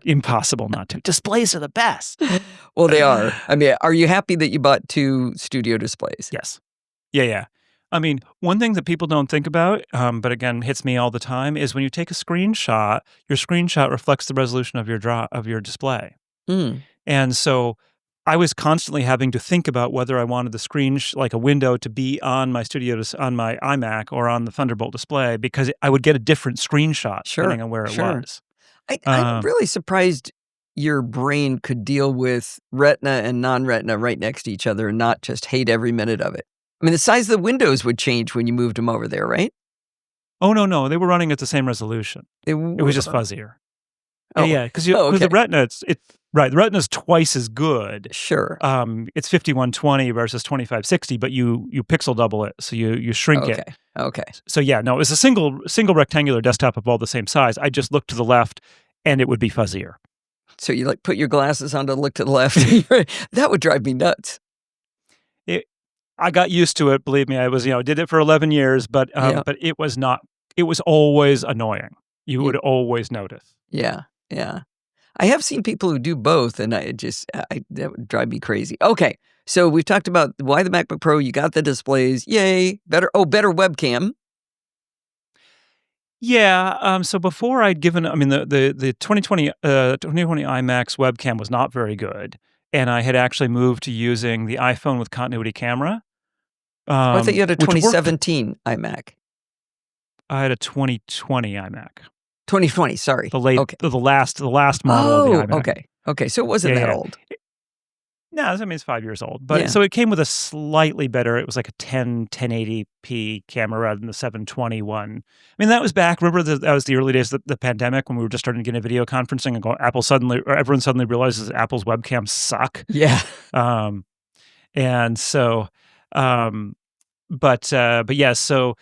impossible not to. Displays are the best. Well, they are. I mean, are you happy that you bought 2 studio displays? Yes. Yeah. I mean, one thing that people don't think about, but again, hits me all the time, is when you take a screenshot, your screenshot reflects the resolution of your display. Mm, And so I was constantly having to think about whether I wanted the like a window to be on my on my iMac or on the Thunderbolt display because I would get a different screenshot depending on where it was. I'm really surprised your brain could deal with Retina and non-Retina right next to each other and not just hate every minute of it. I mean, the size of the windows would change when you moved them over there, right? Oh, no, they were running at the same resolution. They It was just were. fuzzier. Oh, Yeah, because okay. the Retina, right. The Retina's twice as good. Sure. It's 5120 versus 2560, but you pixel double it, so you shrink it. Okay. So yeah, no, it was a single rectangular desktop of all the same size. I just looked to the left, and it would be fuzzier. So you put your glasses on to look to the left. That would drive me nuts. I got used to it. Believe me, I was did it for 11 years, but it was not. It was always annoying. You would always notice. Yeah. I have seen people who do both, and that would drive me crazy. Okay, so we've talked about why the MacBook Pro. You got the displays, yay! Better webcam. Yeah. So before I'd given, I mean, the 2020 iMac's webcam was not very good, and I had actually moved to using the iPhone with continuity camera. I thought you had a which worked. 2017 iMac. I had a 2020 iMac. 2020, sorry. The Okay. the last model of the iMac. Okay. So it wasn't that Yeah. old. No, I mean, it's 5 years old. But Yeah. so it came with a slightly better, it was like a 1080p camera rather than the 720 one. I mean, that was back, remember that was the early days of the pandemic when we were just starting to get into video conferencing and everyone suddenly realizes that Apple's webcams suck. Yeah. And so, but yeah, so,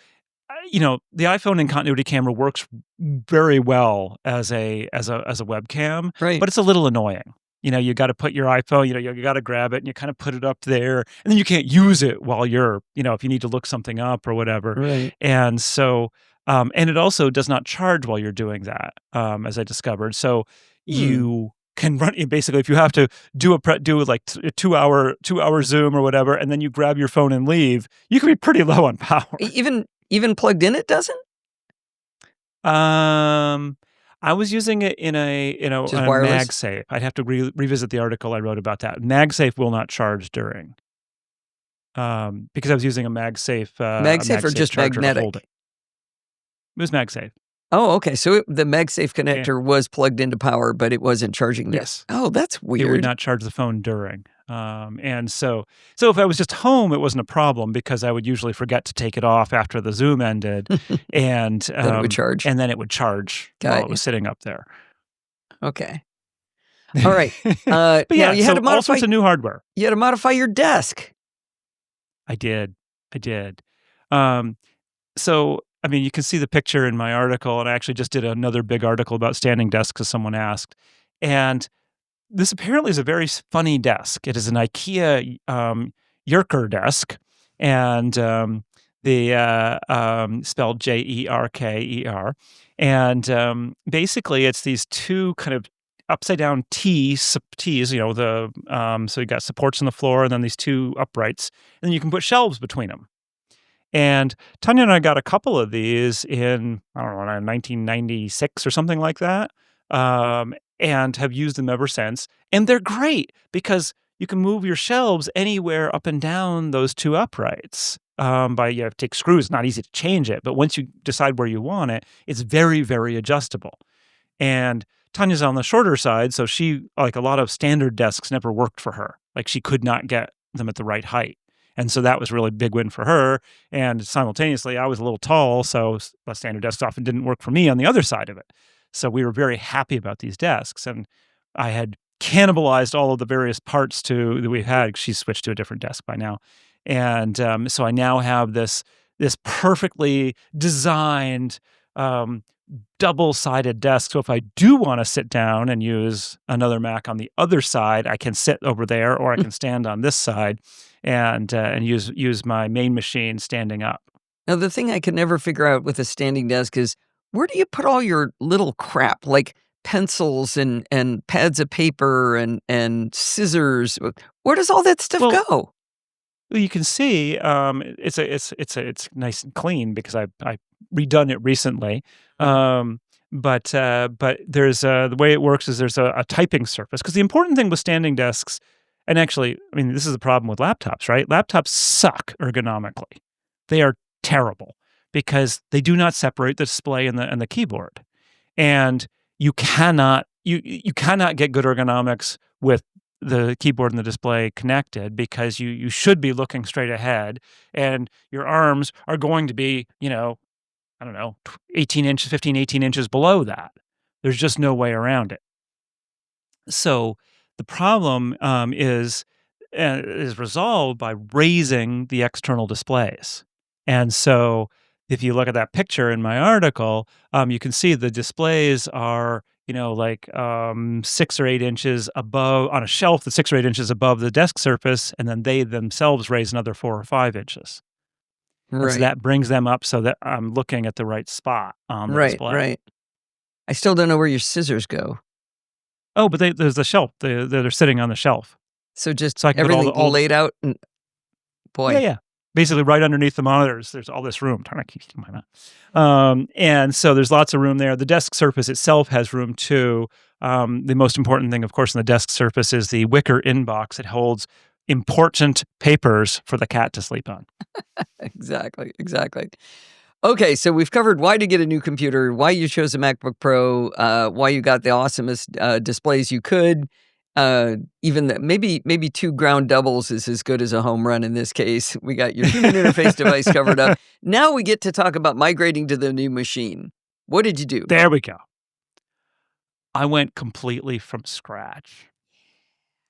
the iPhone and continuity camera works very well as a webcam, Right. but it's a little annoying. You got to put your iPhone, you got to grab it and you kind of put it up there, and then you can't use it while you're, if you need to look something up or whatever. Right. And so, and it also does not charge while you're doing that, as I discovered. So you can run basically if you have to do like a 2-hour Zoom or whatever, and then you grab your phone and leave, you can be pretty low on power. Even plugged in, it doesn't. I was using it in a Just wireless? MagSafe. I'd have to revisit the article I wrote about that. MagSafe will not charge during. Because I was using a MagSafe. MagSafe or just charger to magnetic? hold it. It was MagSafe. Oh, okay. So the MagSafe connector was plugged into power, but it wasn't charging this. Yes. Oh, that's It would weird. not charge the phone during. And so if I was just home, it wasn't a problem because I would usually forget to take it off after the Zoom ended, and Then it would charge. and then it would charge Got while you. it was sitting up there. Okay. All right. But now yeah, you so had to all modify. sorts of new hardware. You had to modify your desk. I did. So, I mean, you can see the picture in my article, and I actually just did another big article about standing desks, as someone asked. And this apparently is a very funny desk. It is an IKEA Yerker desk, and spelled Jerker. And basically, it's these two kind of upside down T's, so you got supports on the floor, and then these two uprights, and then you can put shelves between them. And Tanya and I got a couple of these in, I don't know, 1996 or something like that, and have used them ever since. And they're great because you can move your shelves anywhere up and down those two uprights. You have to take screws, not easy to change it, but once you decide where you want it, it's very, very adjustable. And Tanya's on the shorter side, so she, like a lot of standard desks, never worked for her. Like she could not get them at the right height. And so that was really a big win for her. And simultaneously, I was a little tall, so a standard desk often didn't work for me on the other side of it. So we were very happy about these desks. And I had cannibalized all of the various parts that we had. She's switched to a different desk by now. And so I now have this perfectly designed double-sided desk. So if I do want to sit down and use another Mac on the other side, I can sit over there, or I can stand on this side and use my main machine standing up. Now, the thing I could never figure out with a standing desk is, where do you put all your little crap, like pencils and pads of paper and scissors? Where does all that stuff go? Well, you can see it's nice and clean because I redone it recently. But there's the way it works is there's a typing surface, because the important thing with standing desks, and actually, I mean, this is the problem with laptops, right? Laptops suck ergonomically. They are terrible because they do not separate the display and the keyboard, and you cannot get good ergonomics with the keyboard and the display connected, because you should be looking straight ahead, and your arms are going to be, I don't know, 18 inches below that. There's just no way around it. So the problem is resolved by raising the external displays. And so if you look at that picture in my article, you can see the displays are, like 6 or 8 inches above on a shelf that's 6 or 8 inches above the desk surface, and then they themselves raise another 4 or 5 inches. Right. And so that brings them up so that I'm looking at the right spot on the display. Right. I still don't know where your scissors go. Oh, but there's the shelf. They're sitting on the shelf. So just So I can put everything laid out, and boy. Yeah. Basically, right underneath the monitors, there's all this room. I'm trying to keep my mouth. And so there's lots of room there. The desk surface itself has room too. The most important thing, of course, in the desk surface is the wicker inbox. It holds important papers for the cat to sleep on. Exactly. Okay, so we've covered why to get a new computer, why you chose a MacBook Pro, why you got the awesomest displays you could. Even maybe 2 ground doubles is as good as a home run in this case. We got your human interface device covered up. Now we get to talk about migrating to the new machine. What did you do? There we go. I went completely from scratch.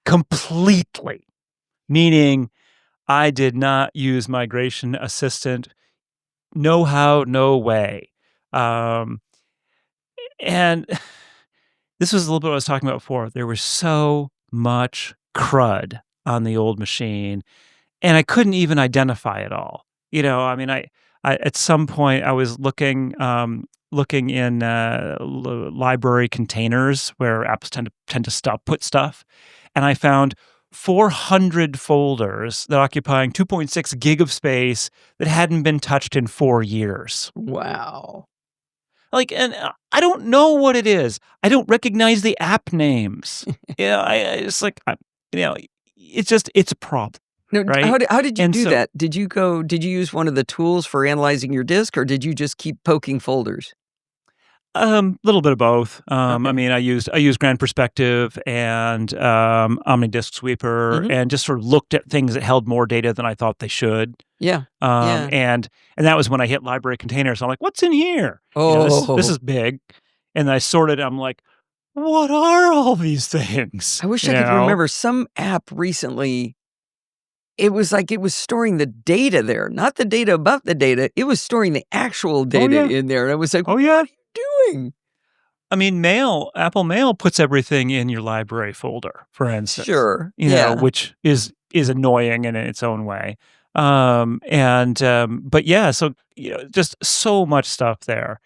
Completely. Meaning I did not use Migration Assistant. No how, no way. And this was a little bit what I was talking about before. There was so much crud on the old machine, and I couldn't even identify it all. I mean, I at some point I was looking in library containers where apps tend to put stuff, and I found 400 folders that occupying 2.6 gig of space that hadn't been touched in 4 years. Wow. And I don't know what it is. I don't recognize the app names. It's a problem. No, right? How did you do that? Did you use one of the tools for analyzing your disk, or did you just keep poking folders? Little bit of both. Okay. I mean, I used Grand Perspective and OmniDisk Sweeper, and just sort of looked at things that held more data than I thought they should. Yeah. And that was when I hit library containers. I'm like, what's in here? Oh, this is big. And I sorted. I'm like, what are all these things? I wish I could remember some app recently. It was like it was storing the data there, not the data about the data. It was storing the actual data in there. And I was like, what are you doing? I mean, Apple Mail puts everything in your library folder, for instance. Sure. Which is annoying in its own way. But yeah, so just so much stuff there.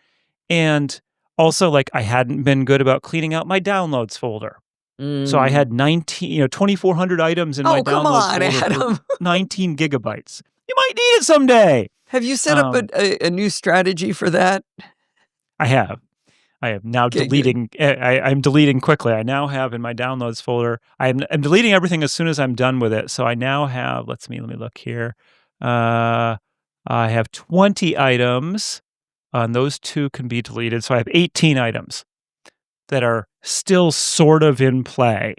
And also, I hadn't been good about cleaning out my downloads folder. So I had 2,400 items in my downloads folder, Adam. 19 gigabytes. You might need it someday. Have you set up a new strategy for that? I have. I am now Okay, good. deleting. I'm deleting quickly. I now have in my downloads folder. I'm deleting everything as soon as I'm done with it. So I now have. Let me look here. I have 20 items, and those 2 can be deleted. So I have 18 items that are still sort of in play.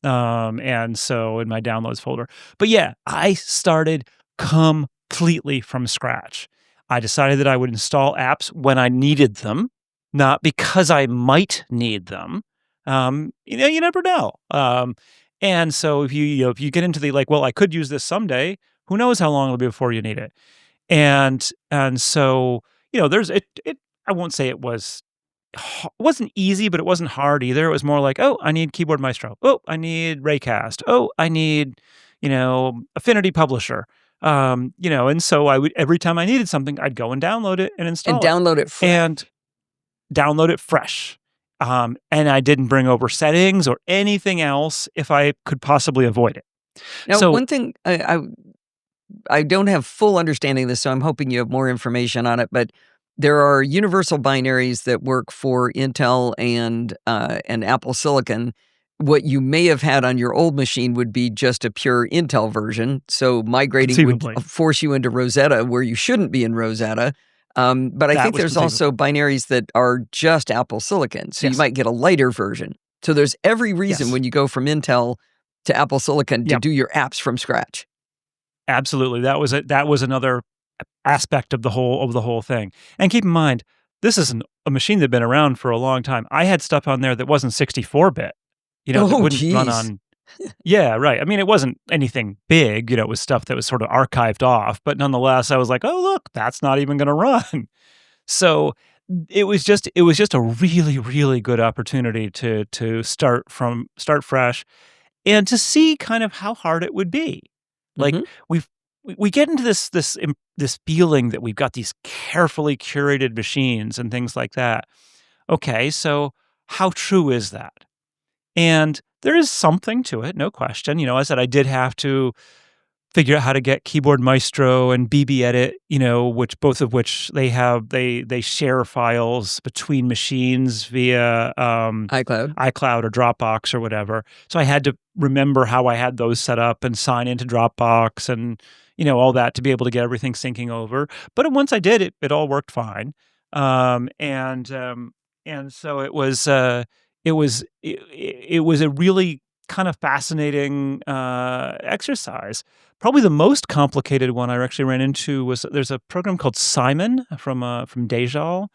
And so in my downloads folder. But yeah, I started completely from scratch. I decided that I would install apps when I needed them, not because I might need them. You never know. And so if if you get into the like, well, I could use this someday, who knows how long it'll be before you need it. And so, there's it I won't say it wasn't easy, but it wasn't hard either. It was more like, oh, I need Keyboard Maestro. Oh, I need Raycast. Oh, I need, Affinity Publisher. And so I would every time I needed something, I'd go and download it and And install it download it and download it fresh. And I didn't bring over settings or anything else if I could possibly avoid it. Now, So one thing I don't have full understanding of this, so I'm hoping you have more information on it, but there are universal binaries that work for Intel and Apple Silicon. What you may have had on your old machine would be just a pure Intel version, so migrating would conceivably, force you into Rosetta where you shouldn't be in Rosetta. But I that think was there's also conceivable. binaries that are just Apple Silicon, so you Yes. might get a lighter version. So there's every reason Yes. when you go from Intel to Apple Silicon to Yep. do your apps from scratch. Absolutely. That was another aspect of the whole thing. And keep in mind, this is a machine that'd been around for a long time. I had stuff on there that wasn't 64-bit, that Oh, wouldn't run geez. on. Yeah, right. I mean, it wasn't anything big, it was stuff that was sort of archived off, but nonetheless, I was like, "Oh, look, that's not even gonna run." So, it was just a really, really good opportunity to start fresh and to see kind of how hard it would be. Like Mhm. we get into this feeling that we've got these carefully curated machines and things like that. Okay, so how true is that? And there is something to it, no question. I said I did have to figure out how to get Keyboard Maestro and BB Edit, which both of which they share files between machines via iCloud. iCloud or Dropbox or whatever. So I had to remember how I had those set up and sign into Dropbox and all that to be able to get everything syncing over. But once I did, it all worked fine. And so it was a really kind of fascinating exercise. Probably the most complicated one I actually ran into was there's a program called Simon from Dejal,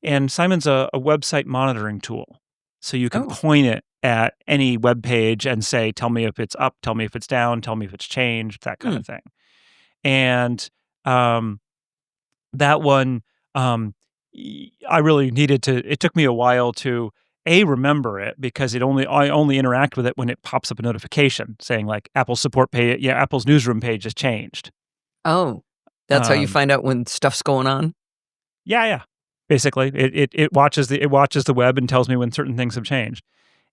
and Simon's a website monitoring tool. So you can Oh. point it at any web page and say, "Tell me if it's up, tell me if it's down, tell me if it's changed," that kind Hmm. of thing. And um, that one, I really needed to. It took me a while to remember it because I only interact with it when it pops up a notification saying like Apple support page, yeah, Apple's newsroom page has changed. Oh. That's how you Um, find out when stuff's going on? yeah, yeah. Basically, it watches the web and tells me when certain things have changed.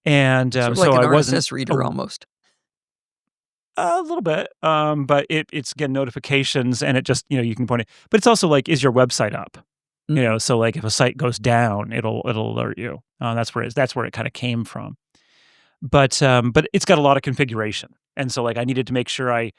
And Sort of so like an I wasn't RSS reader almost. a little bit, but it's again notifications, and it just you can point it. But it's also like, is your website up? Mm. So like if a site goes down, it'll alert you. That's where it kind of came from. But it's got a lot of configuration, and so like I needed to make sure I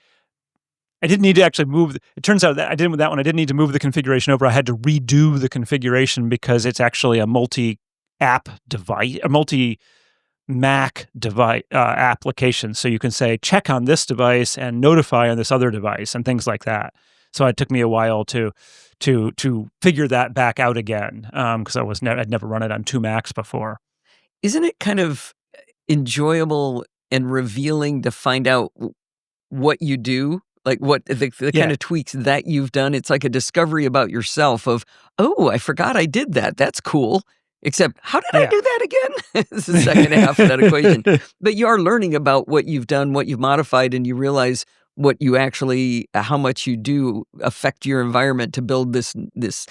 didn't need to actually move. It turns out that I didn't with that one. I didn't need to move the configuration over. I had to redo the configuration because it's actually a multi-app device, a multi-Mac device application. So you can say check on this device and notify on this other device and things like that. So it took me a while to figure that back out again because I'd never run it on 2 Macs before. Isn't it kind of enjoyable and revealing to find out what you do? Like, what the kind Yeah, of tweaks that you've done? It's like a discovery about yourself of, "Oh, I forgot I did that. That's cool." Except, "How did I yeah. do that again?" It's the second half of that equation. But you are learning about what you've done, what you've modified, and you realize what you actually how much you do affect your environment to build this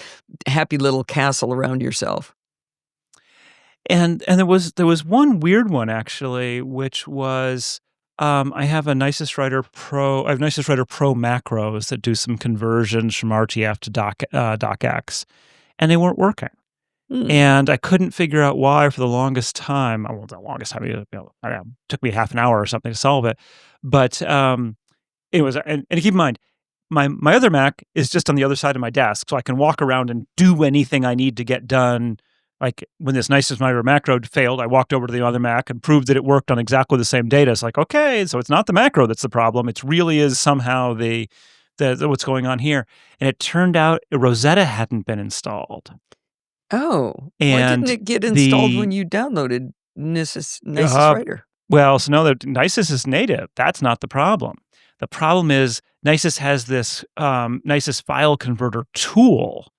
happy little castle around yourself. And there was one weird one actually, which was, I have a Nicest Writer Pro. I have Nicest Writer Pro macros that do some conversions from RTF to docx, and they weren't working. And I couldn't figure out why for the longest time. Well, the longest time, I don't know, it took me half an hour or something to solve it. But it was, and keep in mind, my other Mac is just on the other side of my desk, so I can walk around and do anything I need to get done. Like when this Nicest Writer macro failed, I walked over to the other Mac and proved that it worked on exactly the same data. It's like, okay, so it's not the macro that's the problem. It really is somehow the what's going on here. And it turned out Rosetta hadn't been installed. Oh, why didn't And it get installed when you downloaded Nicest Writer? Well, so now that Nicest is native, that's not the problem. The problem is Nicest has this Nicest file converter tool,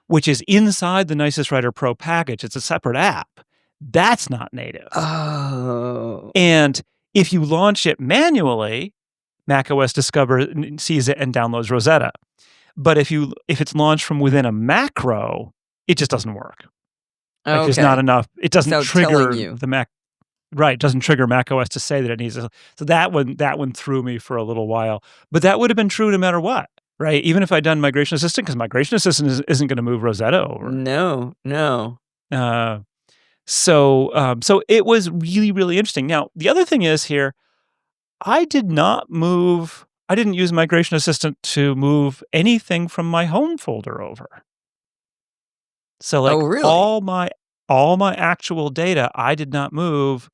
which is inside the Nicest Writer Pro package. It's a separate app. That's not native. Oh. And if you launch it manually, macOS sees it and downloads Rosetta. But if it's launched from within a macro, it just doesn't work. Like there's not enough. It doesn't trigger the Mac. Right, it doesn't trigger macOS to say that it needs to. So that one threw me for a little while. But that would have been true no matter what, right? Even if I'd done Migration Assistant, because Migration Assistant isn't going to move Rosetta over. No. So it was really, really interesting. Now, the other thing is here, I didn't use Migration Assistant to move anything from my home folder over. So like really? all my actual data, I did not move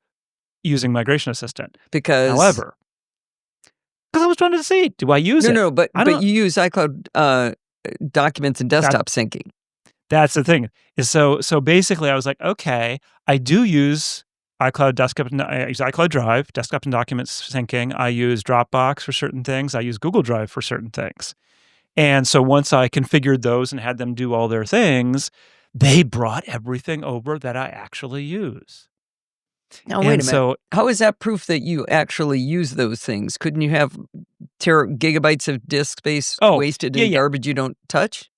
using Migration Assistant. However, because I was trying to see, do I use it? No, but you use iCloud documents and desktop syncing. That's the thing. So basically I was like, okay, I do use iCloud desktop, I use iCloud Drive, desktop and documents syncing. I use Dropbox for certain things. I use Google Drive for certain things. And so once I configured those and had them do all their things, they brought everything over that I actually use. Now, wait a minute. How is that proof that you actually use those things? Couldn't you have gigabytes of disk space wasted in garbage you don't touch?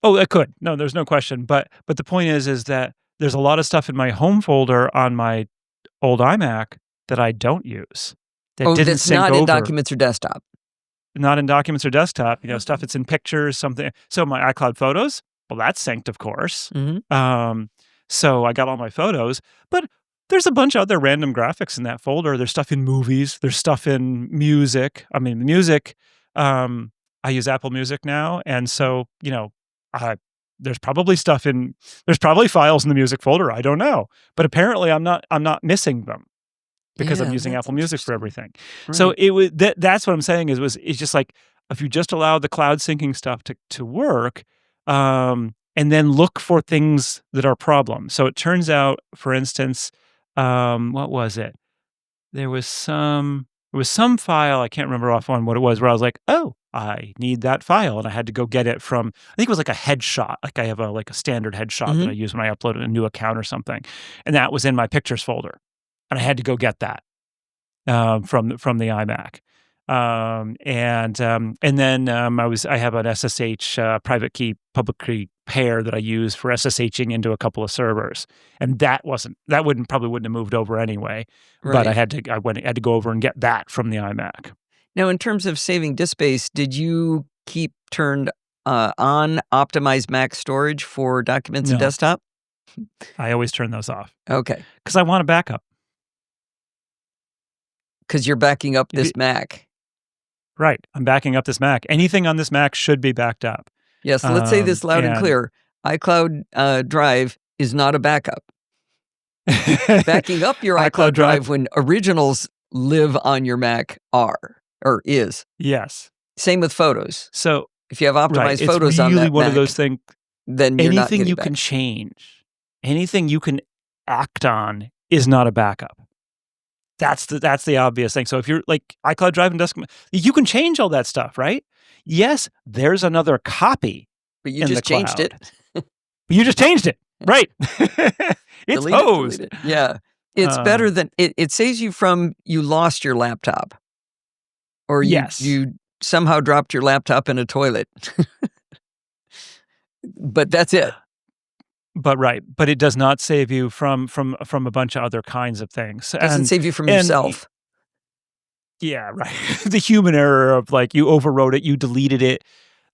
Oh, it could. No, there's no question. But the point is that there's a lot of stuff in my home folder on my old iMac that I don't use. That didn't that's sync not over. in documents or desktop. Not in documents or desktop. Stuff that's in pictures, something. So my iCloud photos, well, that's synced, of course. So I got all my photos, but there's a bunch of other random graphics in that folder. There's stuff in movies. There's stuff in music. I mean, music, I use Apple Music now. And so, there's probably files in the music folder. I don't know. But apparently I'm not missing them because I'm using Apple Music for everything. Right. So it was, that's what I'm saying it's just like, if you just allow the cloud syncing stuff to work, and then look for things that are problems. So it turns out, for instance, what was it? There was some file, I can't remember offhand what it was, where I was like, oh, I need that file. And I had to go get it from, I think it was like a headshot. Like I have a standard headshot that I use when I upload a new account or something. And that was in my pictures folder. And I had to go get that from the iMac. And then I have an SSH private key public key pair that I use for SSHing into a couple of servers, and that probably wouldn't have moved over anyway. Right. But I had to go over and get that from the iMac. Now, in terms of saving disk space, did you keep turned on optimized Mac storage for documents and desktop? I always turn those off. Okay, because I want a backup. Because you're backing up this Mac. Right. I'm backing up this Mac. Anything on this Mac should be backed up. Yes. Yeah, so let's say this loud and clear. iCloud Drive is not a backup. Backing up your iCloud Drive when originals live on your Mac is. Yes. Same with photos. So if you have optimized photos on that Mac, it's really one Mac, of those things. Then you're not anything you can change, anything you can act on is not a backup. That's the obvious thing. So if you're like iCloud Drive and desktop, you can change all that stuff, right? Yes, there's another copy. But you just changed it. You just changed it, right? It's hosed. Yeah, it's better than it saves you from you lost your laptop, or you somehow dropped your laptop in a toilet. But that's it. But it does not save you from a bunch of other kinds of things. It doesn't save you from yourself. Yeah, right. The human error of like you overwrote it, you deleted it.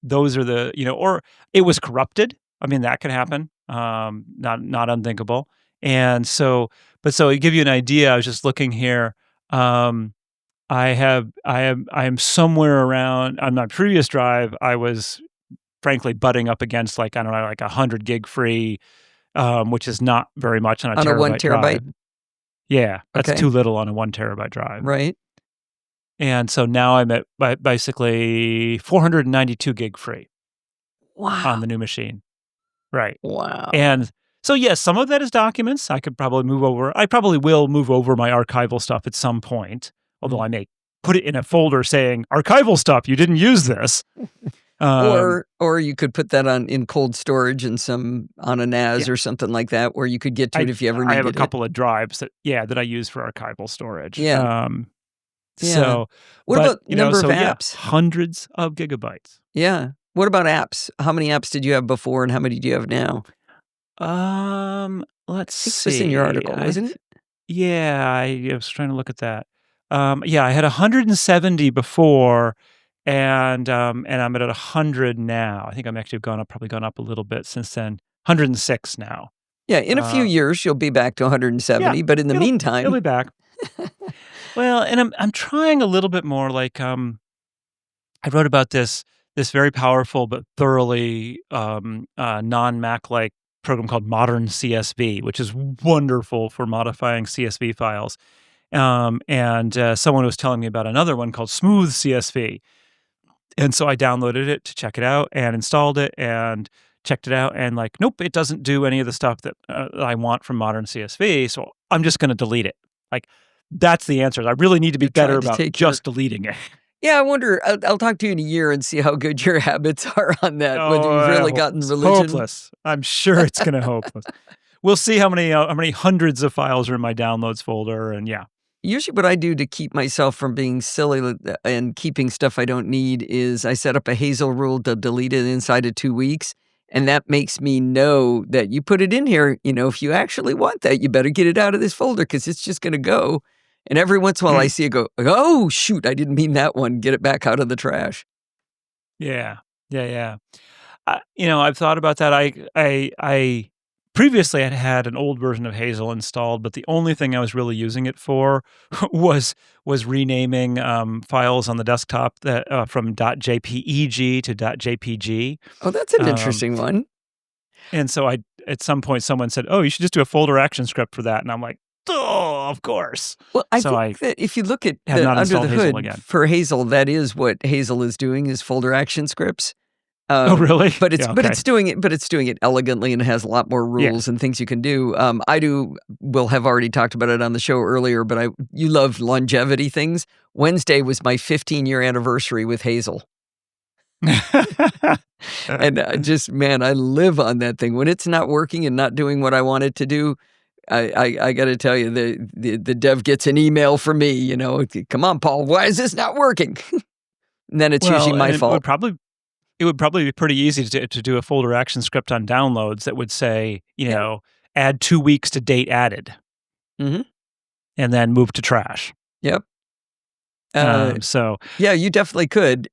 Those are the, or it was corrupted. I mean, that could happen. Not unthinkable. And so to give you an idea, I was just looking here. Um, I am somewhere around on my previous drive. I was frankly butting up against like, I don't know, like 100 gig free, which is not very much on a On a 1 terabyte terabyte? drive. Yeah, that's Okay. too little on a 1 terabyte drive. Right. And so now I'm at basically 492 gig free on Wow. the new machine. Right. Wow. And so, yes, some of that is documents. I probably will move over my archival stuff at some point, although Mm. I may put it in a folder saying archival stuff. You didn't use this. Or you could put that in cold storage and on a NAS Yeah. or something like that where you could get to it if you ever I have a needed it. couple of drives that I use for archival storage. Yeah. Yeah. So, What about number of so yeah, apps? hundreds of gigabytes. Yeah. What about apps? How many apps did you have before and how many do you have now? Let's I think it was in your see. article, wasn't it? Yeah, I was trying to look at that. Yeah, I had 170 before, and I'm at 100 now. I think I'm actually probably gone up a little bit since then. 106 now. Yeah, in a few Uh, years you'll be back to yeah, 170, but in the it'll meantime, be back. Well, and I'm trying a little bit more. Like I wrote about this very powerful but thoroughly non Mac like program called Modern CSV, which is wonderful for modifying CSV files. And someone was telling me about another one called Smooth CSV. And so I downloaded it to check it out and installed it and checked it out. And like, nope, it doesn't do any of the stuff that I want from modern CSV. So I'm just going to delete it. Like, that's the answer. I really need to be you're better trying to about take just deleting it. Yeah, I wonder, I'll talk to you in a year and see how good your habits are on that, whether you've really gotten Hopeless. religion. Hopeless. I'm sure it's going to hopeless. We'll see how many hundreds of files are in my downloads folder. And yeah. Usually what I do to keep myself from being silly and keeping stuff I don't need is I set up a Hazel rule to delete it inside of 2 weeks, and that makes me know that you put it in here, if you actually want that, you better get it out of this folder because it's just gonna go, and every once in a while I see it go, "Oh, shoot, I didn't mean that one," get it back out of the trash. Yeah. Yeah. I've thought about that. I previously had an old version of Hazel installed, but the only thing I was really using it for was renaming files on the desktop that from .jpeg to .jpg. Oh, that's an Um, interesting one. and so at some point someone said, "Oh, you should just do a folder action script for that," and I'm like, "Oh, of course." Well, I So I think that if you look at have not under the installed Hazel hood again. for Hazel, that is what Hazel is doing is folder action scripts. Oh, really? But Yeah. Okay. it's doing it elegantly and has a lot more Yeah. rules and things you can do. Will have already talked about it on the show earlier, but you love longevity things. Wednesday was my 15-year anniversary with Hazel. And man, I live on that thing. When it's not working and not doing what I want it to do, I got to tell you, the dev gets an email from me, come on, Paul, why is this not working? And then it's usually my and fault. It would probably be pretty easy to do a folder action script on downloads that would say, add 2 weeks to date added. Mhm. And then move to trash. Yep. So Yeah, you definitely could.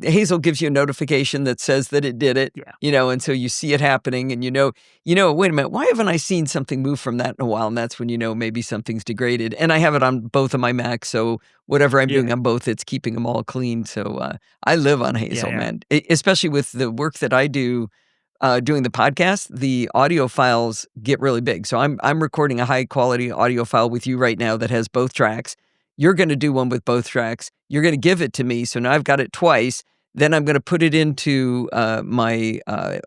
Hazel gives you a notification that says that it did it, yeah. and so you see it happening and wait a minute, why haven't I seen something move from that in a while? And that's when maybe something's degraded. And I have it on both of my Macs, so whatever I'm doing on both, it's keeping them all clean. So I live on Hazel, Yeah. man. Especially with the work that I do doing the podcast, the audio files get really big. So I'm recording a high quality audio file with you right now that has both tracks. You're going to do one with both tracks. You're going to give it to me. So now I've got it twice. Then I'm going to put it into my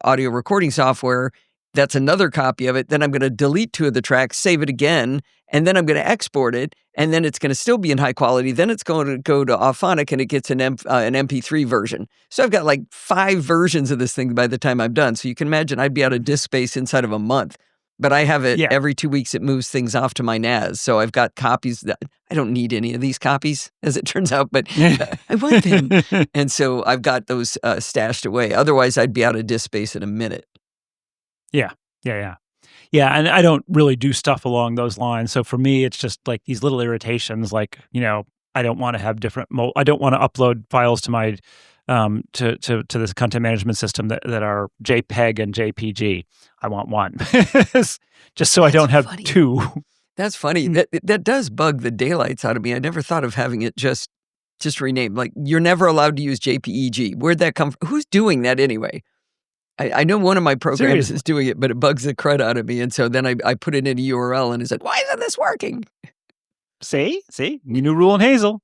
audio recording software. That's another copy of it. Then I'm going to delete 2 of the tracks, save it again, and then I'm going to export it. And then it's going to still be in high quality. Then it's going to go to Auphonic and it gets an MP3 version. So I've got like 5 versions of this thing by the time I'm done. So you can imagine I'd be out of disk space inside of a month. But I have it every 2 weeks. It moves things off to my NAS. So I've got copies that I don't need any of these copies, as it turns out, but I want them. And so I've got those stashed away. Otherwise, I'd be out of disk space in a minute. Yeah. Yeah, and I don't really do stuff along those lines. So for me, it's just like these little irritations, like, I don't want to have different. I don't want to upload files to my to this content management system that are JPEG and JPG. I want one, just so I don't have funny. two. That's funny. That does bug the daylights out of me. I never thought of having it just renamed. Like, you're never allowed to use JPEG. Where'd that come from? Who's doing that anyway? I know one of my programs is doing it, but it bugs the crud out of me. And so then I put it in a URL and it said, why isn't this working? See, new rule in Hazel.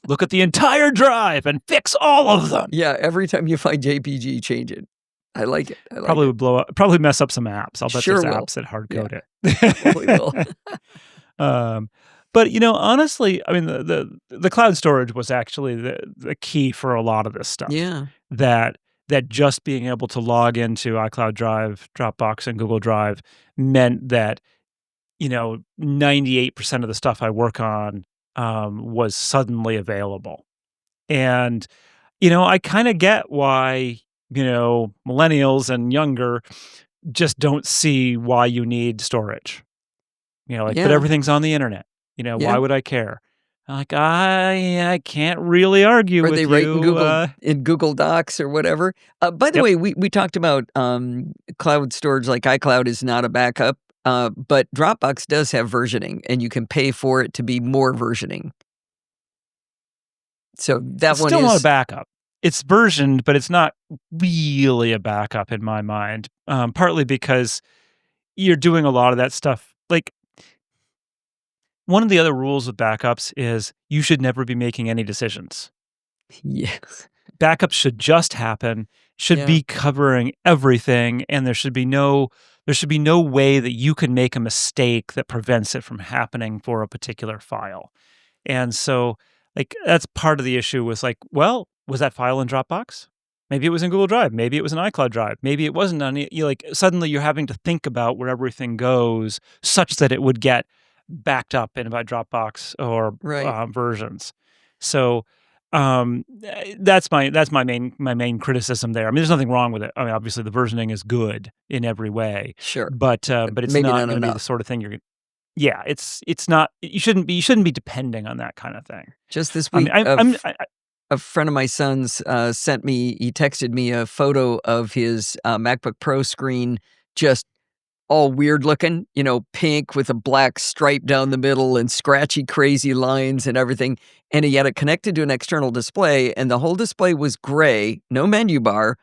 Look at the entire drive and fix all of them. Yeah, every time you find JPG, change it. I like it. Probably would blow up. Probably mess up some apps. I'll bet Sure there's will. apps that hard code Yeah. it. Probably will. But honestly, I mean, the cloud storage was actually the key for a lot of this stuff. Yeah. That just being able to log into iCloud Drive, Dropbox, and Google Drive meant that 98% of the stuff I work on was suddenly available. And I kind of get why millennials and younger just don't see why you need storage. But everything's on the internet. Why would I care? I'm like, I can't really argue with you. Or they write in Google Docs or whatever. By the way, we talked about cloud storage, like iCloud is not a backup, but Dropbox does have versioning, and you can pay for it to be more versioning. So that one still is not a backup. It's versioned, but it's not really a backup in my mind. Partly because you're doing a lot of that stuff. Like, one of the other rules with backups is you should never be making any decisions. Yes. Backups should just happen, should be covering everything, and there should be no way that you can make a mistake that prevents it from happening for a particular file. And so, like, that's part of the issue was like, well, was that file in Dropbox? Maybe it was in Google Drive. Maybe it was in iCloud Drive. Maybe it wasn't on. Suddenly you're having to think about where everything goes, such that it would get backed up in by Dropbox or versions. So that's my main criticism there. I mean, there's nothing wrong with it. I mean, obviously the versioning is good in every way. Sure, but it's maybe not going to be the sort of thing you're. Yeah, it's not. You shouldn't be depending on that kind of thing. Just this week, a friend of my son's he texted me a photo of his MacBook Pro screen, just all weird looking, pink with a black stripe down the middle and scratchy, crazy lines and everything. And he had it connected to an external display, and the whole display was gray, no menu bar,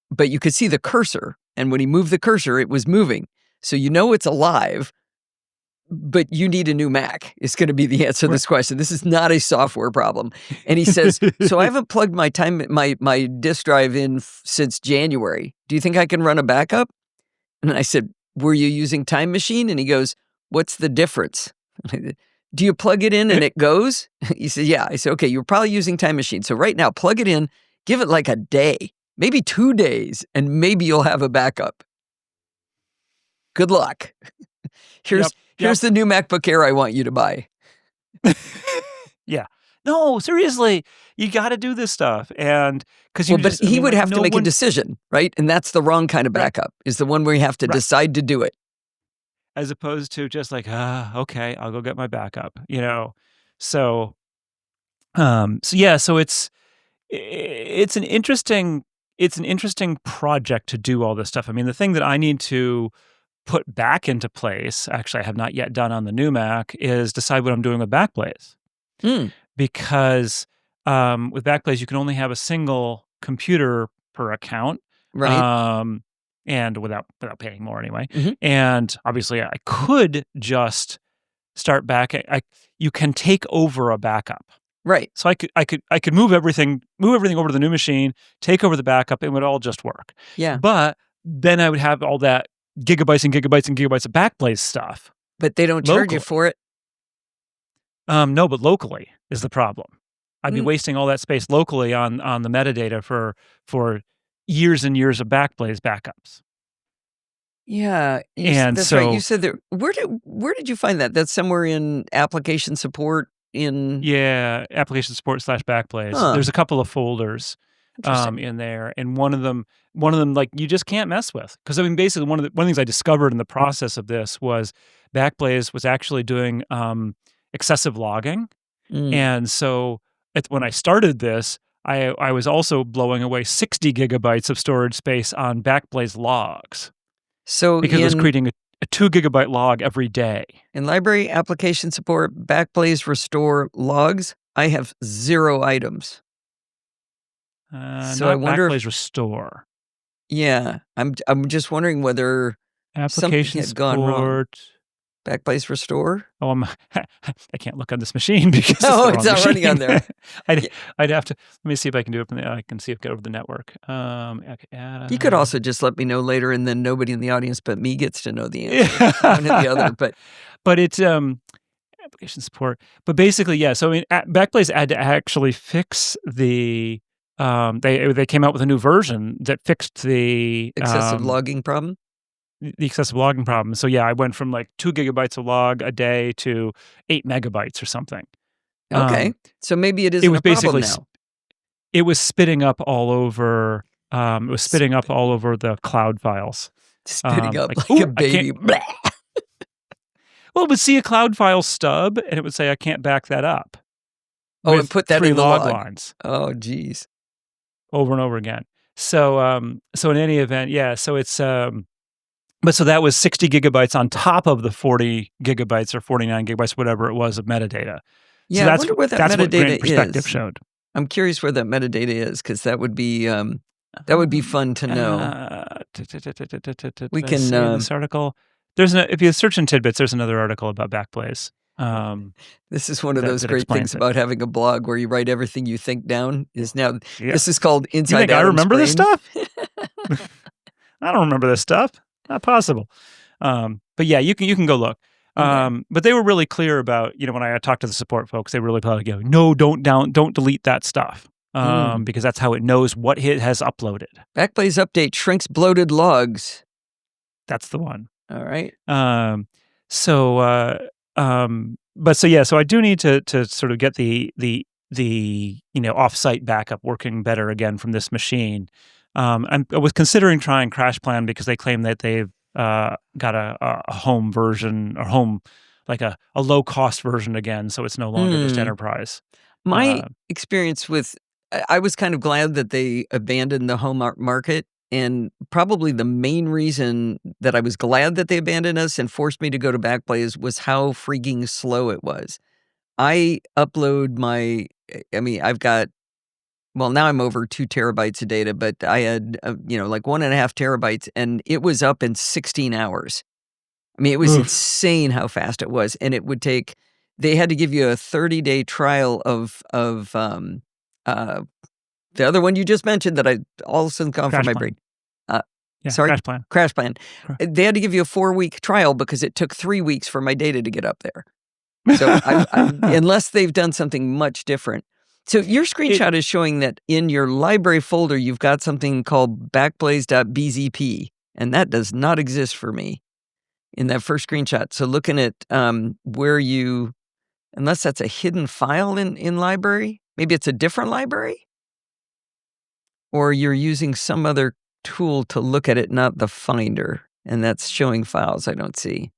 but you could see the cursor. And when he moved the cursor, it was moving. So it's alive, but you need a new Mac. It's going to be the answer to this question. This is not a software problem. And he says, so I haven't plugged my disk drive in since January. Do you think I can run a backup? And I said, were you using Time Machine? And he goes, what's the difference? Do you plug it in and it goes? He said, yeah. I said, okay, you're probably using Time Machine. So right now, plug it in, give it like a day, maybe 2 days, and maybe you'll have a backup. Good luck. Here's the new MacBook Air I want you to buy. Yeah. No, seriously, you got to do this stuff, and because he would have to make a decision, right? And that's the wrong kind of backup. Is the one where you have to decide to do it, as opposed to just like, okay, I'll go get my backup. So, so it's an interesting project to do all this stuff. I mean, the thing that I need to put back into place, actually, I have not yet done on the new Mac, is decide what I'm doing with Backblaze. Because with Backblaze, you can only have a single computer per account, right? And without paying more anyway. Mm-hmm. And obviously, I could just start back. You can take over a backup, right? So I could move everything over to the new machine, take over the backup, it would all just work. Yeah. But then I would have all that gigabytes and gigabytes and gigabytes of Backblaze stuff. But they don't charge you for it. No, but locally is the problem. I'd be wasting all that space locally on the metadata for years and years of Backblaze backups. Yeah, that's right. You said that. Where did you find that? That's somewhere in application support. Yeah, application support /Backblaze. There's a couple of folders in there, and one of them like you just can't mess with, because I mean basically one of the things I discovered in the process of this was Backblaze was actually doing excessive logging. And so when I started this, I was also blowing away 60 gigabytes of storage space on Backblaze logs So because it was creating a 2 gigabyte log every day. in library application support, Backblaze restore logs, I have 0 items. So I Not wonder Backblaze if, restore. yeah, I'm just wondering whether something Application had gone wrong. support. Backblaze restore? Oh, I can't look on this machine because No, it's it's the wrong not running on machine. there. I'd have to, let me see if I can do it from I can see if I get over the network. You could also just let me know later, and then nobody in the audience but me gets to know the answer. One or the other, but it's application support. But basically, yeah. So I mean, Backblaze had to actually fix the. They came out with a new version that fixed the excessive logging problem. The excessive logging problem. So yeah, I went from like 2 gigabytes of log a day to 8 megabytes or something. Okay, so maybe it isn't a problem now. It was spitting up all over. It was spitting up all over the cloud files. Spitting up like a baby. Well, it would see a cloud file stub, and it would say, "I can't back that up." Oh, and put that 3 in the log log lines. Oh, geez. Over and over again. So, so in any event, yeah. So it's but so that was 60 gigabytes on top of the 40 gigabytes or 49 gigabytes, whatever it was, of metadata. Yeah, so I wonder where that that's what metadata Grand Perspective is. showed. I'm curious where that metadata is, because that would be fun to know. We can see this article. If you search in tidbits, there's another article about Backblaze. This is one of those great things about having a blog where you write everything you think down. This is called Inside. You think I remember this stuff? I don't remember this stuff. Not possible. But yeah, you can go look. Okay. But they were really clear about, when I talked to the support folks, they were really probably going, no, don't delete that stuff. Because that's how it knows what it has uploaded. Backblaze update shrinks bloated logs. That's the one. All right. So I do need to sort of get the offsite backup working better again from this machine. I was considering trying CrashPlan because they claim that they've got a home version, or home, like a low cost version again, so it's no longer just enterprise. My experience with, I was kind of glad that they abandoned the home market, and probably the main reason that I was glad that they abandoned us and forced me to go to Backblaze was how freaking slow it was. I upload I've got, well, now I'm over 2 terabytes of data, but I had, like 1.5 terabytes, and it was up in 16 hours. I mean, it was insane how fast it was, and it would take. They had to give you a 30-day trial of the other one you just mentioned that I all of a sudden gone from my brain. Sorry, CrashPlan. They had to give you a 4-week trial because it took 3 weeks for my data to get up there. So unless they've done something much different. So your screenshot is showing that in your library folder, you've got something called backblaze.bzp, and that does not exist for me in that first screenshot. So looking at where you, unless that's a hidden file in library, maybe it's a different library, or you're using some other tool to look at it, not the Finder, and that's showing files I don't see.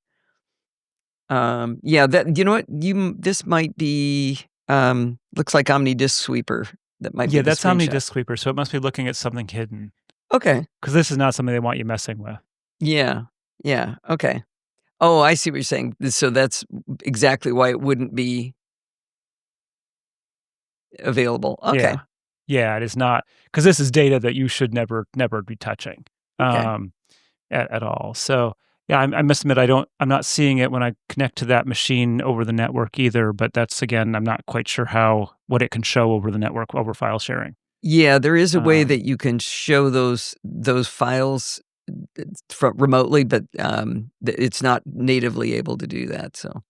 Yeah, that, you know what, this might be. Looks like OmniDisk Sweeper. That might be. Yeah, that's OmniDisk Sweeper. So it must be looking at something hidden. Okay. Because this is not something they want you messing with. Yeah. Yeah. Okay. Oh, I see what you're saying. So that's exactly why it wouldn't be available. Okay. Yeah, it is not, because this is data that you should never be touching at all. So yeah, I must admit I'm not seeing it when I connect to that machine over the network either. But that's, again, I'm not quite sure what it can show over the network over file sharing. Yeah, there is a way that you can show those files remotely, but it's not natively able to do that. So,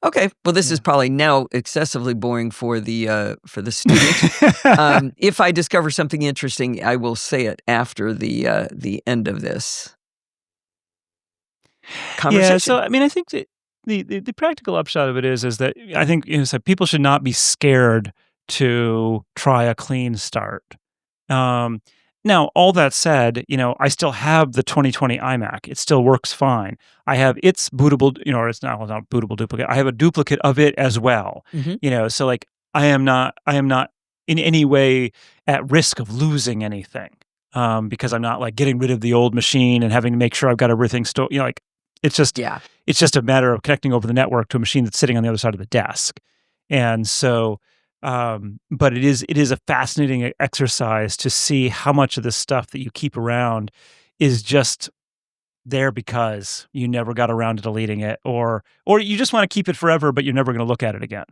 okay, well, this is probably now excessively boring for the student. If I discover something interesting, I will say it after the end of this conversation. Yeah, so I mean, I think that the practical upshot of it is that I think so people should not be scared to try a clean start. Now, all that said, I still have the 2020 iMac. It still works fine. I have its bootable, or it's not bootable duplicate. I have a duplicate of it as well. So like I am not in any way at risk of losing anything, because I'm not like getting rid of the old machine and having to make sure I've got everything stored. Like it's just Yeah. it's just a matter of connecting over the network to a machine that's sitting on the other side of the desk. And so, but it is a fascinating exercise to see how much of this stuff that you keep around is just there because you never got around to deleting it, or you just want to keep it forever, but you're never going to look at it again.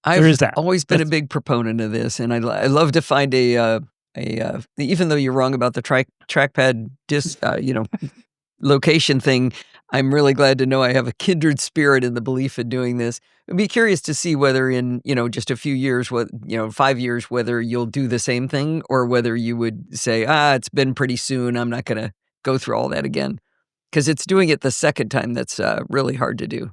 There I've is that. always been a big proponent of this, and I love to find even though you're wrong about the trackpad location thing, I'm really glad to know I have a kindred spirit in the belief in doing this. I'd be curious to see whether in, just a few years, 5 years, whether you'll do the same thing or whether you would say, it's been pretty soon. I'm not going to go through all that again. Because it's doing it the second time that's really hard to do.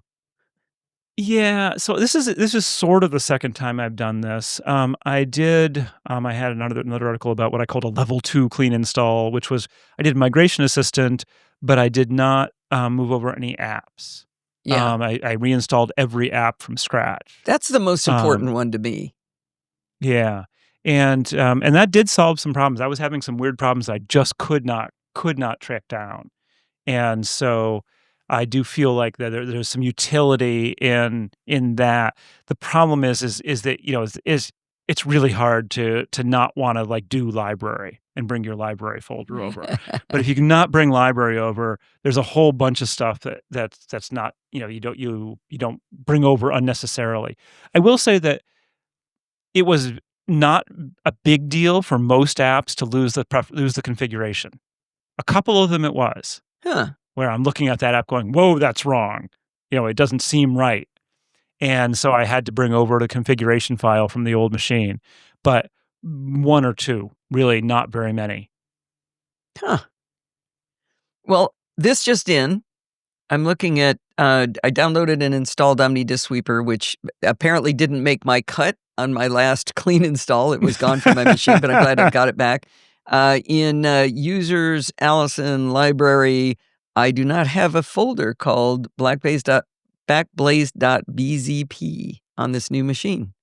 Yeah, so this is sort of the second time I've done this. I had another article about what I called a level 2 clean install, which was I did Migration Assistant, but I did not move over any apps. Yeah. I reinstalled every app from scratch. That's the most important one to me. Yeah, and that did solve some problems. I was having some weird problems I just could not track down. And so I do feel like that there's some utility in that. The problem is that it's really hard to not want to like do library and bring your library folder over. But if you cannot bring library over, there's a whole bunch of stuff that's not you don't bring over unnecessarily. I will say that it was not a big deal for most apps to lose the configuration. A couple of them it was. Huh. Where I'm looking at that app going, whoa, that's wrong. It doesn't seem right. And so I had to bring over the configuration file from the old machine. But one or two, really not very many. Huh. Well, this just in. I'm looking at, I downloaded and installed OmniDisk Sweeper, which apparently didn't make my cut on my last clean install. It was gone from my machine, but I'm glad I got it back. In users, Allison, library, I do not have a folder called backblaze.bzp on this new machine.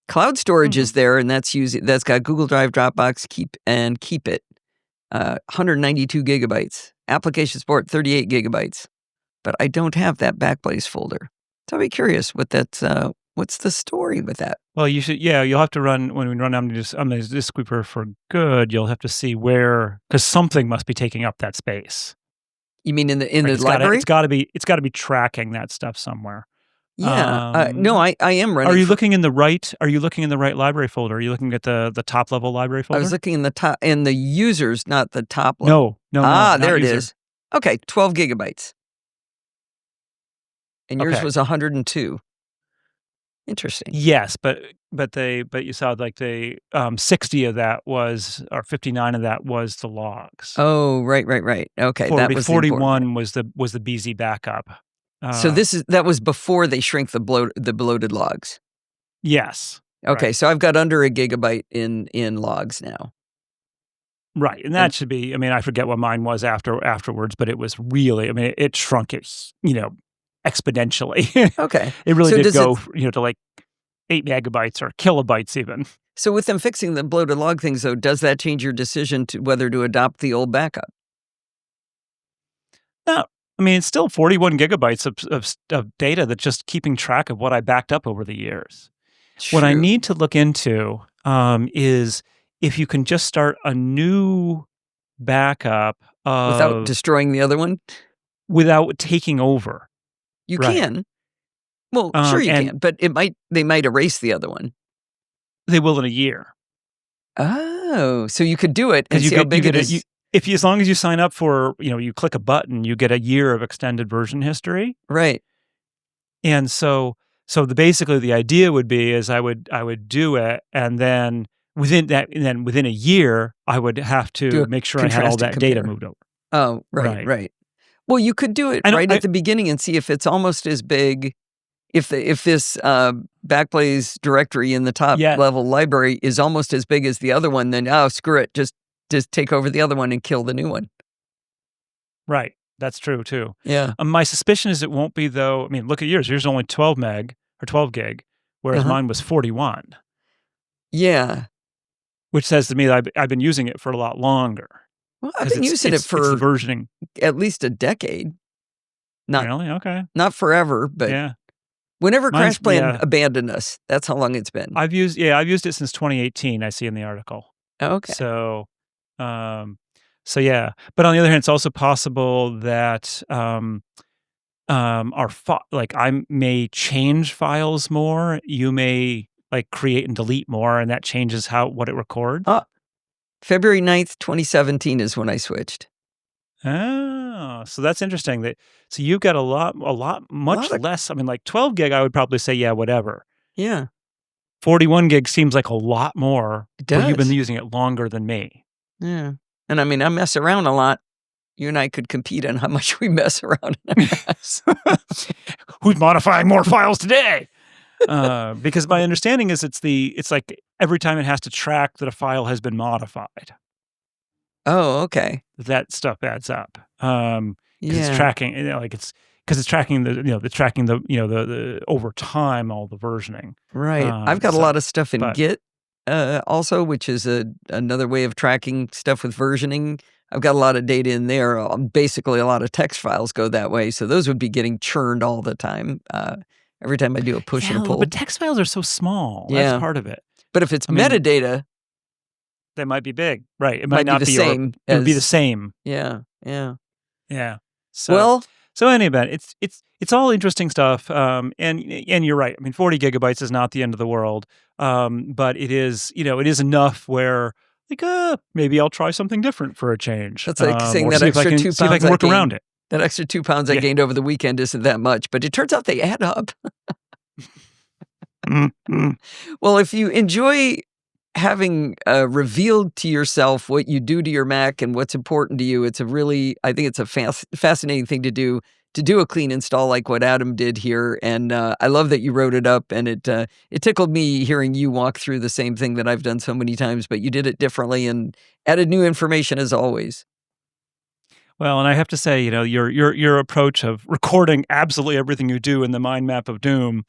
Cloud storage is there, and that's got Google Drive, Dropbox, Keep It. 192 gigabytes. Application support, 38 gigabytes. But I don't have that Backblaze folder. So I'll be curious what's the story with that? Well, you'll have to when we run OmniDisk Sweeper for good, you'll have to see because something must be taking up that space. You mean in the library? It's got to be tracking that stuff somewhere. Yeah. No, I am running. Are you looking in the right library folder? Are you looking at the top level library folder? I was looking in the users, not the top level. No. There it is. Okay, 12 gigabytes. And yours was 102. Interesting. Yes, but you saw like the 60 of that was, or 59 of that was the logs. Oh, right. Okay, that was 41 was the BZ backup. So that was before they shrink the bloated logs. Yes. Okay, right. so I've got under a gigabyte in logs now. Right, and that should be. I mean, I forget what mine was afterwards, but it was really. I mean, it shrunk it, exponentially. Okay, it really did go, to like 8 megabytes or kilobytes even. So with them fixing the bloated log things, though, does that change your decision to whether to adopt the old backup? No. I mean, it's still 41 gigabytes of data that's just keeping track of what I backed up over the years. True. What I need to look into is if you can just start a new backup without destroying the other one? Without taking over. You can. Well, sure you can, but they might erase the other one. They will in a year. Oh, so you could do it and see how big it is. As long as you sign up for, you click a button, you get a year of extended version history. Right. And so basically the idea would be is I would do it, and then within a year I would have to make sure I had all that data moved over. Oh, right. Well, you could do it at the beginning and see if it's almost as big. If this Backblaze directory in the top level library is almost as big as the other one, then screw it, just take over the other one and kill the new one. Right. That's true too. Yeah. My suspicion is it won't be though. I mean, look at yours. Yours is only 12 meg or 12 gig, whereas mine was 41. Yeah. Which says to me that I've been using it for a lot longer. Well, I've been using it it's the for versioning. at least a decade. Not Really? Okay. not forever, but Yeah. whenever Mine's CrashPlan abandoned us, that's how long it's been. I've used it since 2018, I see in the article. Okay. So, yeah. But on the other hand, it's also possible that I may change files more. You may like create and delete more, and that changes what it records. February 9th, 2017 is when I switched. Oh, so that's interesting. So you've got much less. I mean, like 12 gig, I would probably say, yeah, whatever. Yeah. 41 gig seems like a lot more. It does. You've been using it longer than me. Yeah. And I mean, I mess around a lot. You and I could compete on how much we mess around in our house. Who's modifying more files today? Because my understanding is it's like every time it has to track that a file has been modified. Oh, okay. That stuff adds up. It's Yeah. tracking, because it's tracking the over time, all the versioning. Right. I've got a lot of stuff in Git also, which is another way of tracking stuff with versioning. I've got a lot of data in there. Basically, a lot of text files go that way. So those would be getting churned all the time. Every time I do a push and a pull. But text files are so small. Yeah. That's part of it. But if it's metadata, they might be big. Right. It might not be the same. It would be the same. Yeah. Yeah. Yeah. So in any event, it's all interesting stuff. And you're right. I mean, 40 gigabytes is not the end of the world. But it is enough where maybe I'll try something different for a change. That's like saying that extra 2 pounds. See if I can work around it. That extra 2 pounds I gained over the weekend isn't that much, but it turns out they add up. Well, if you enjoy having revealed to yourself what you do to your Mac and what's important to you, I think it's a fascinating thing to do a clean install like what Adam did here. And I love that you wrote it up, and it tickled me hearing you walk through the same thing that I've done so many times, but you did it differently and added new information as always. Well, and I have to say, your approach of recording absolutely everything you do in the mind map of doom,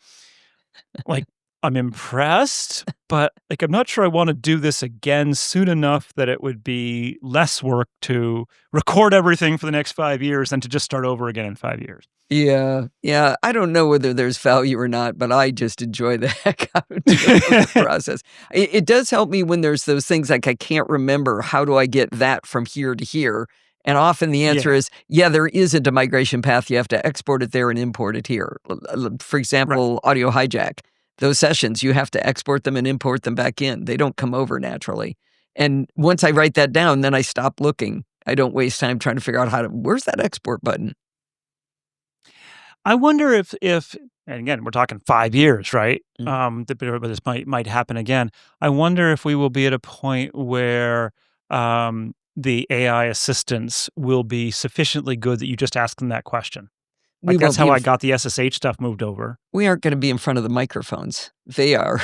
like, I'm impressed, but I'm not sure I want to do this again soon enough that it would be less work to record everything for the next 5 years than to just start over again in 5 years. Yeah. Yeah. I don't know whether there's value or not, but I just enjoy the heck out of the process. It does help me when there's those things like I can't remember, how do I get that from here to here? And often the answer is, there isn't a migration path. You have to export it there and import it here. For example, Audio Hijack. Those sessions, you have to export them and import them back in. They don't come over naturally. And once I write that down, then I stop looking. I don't waste time trying to figure out where's that export button? I wonder if and again, we're talking 5 years, right? But this might happen again. I wonder if we will be at a point where the AI assistants will be sufficiently good that you just ask them that question. That's how I got the SSH stuff moved over. We aren't going to be in front of the microphones. They are.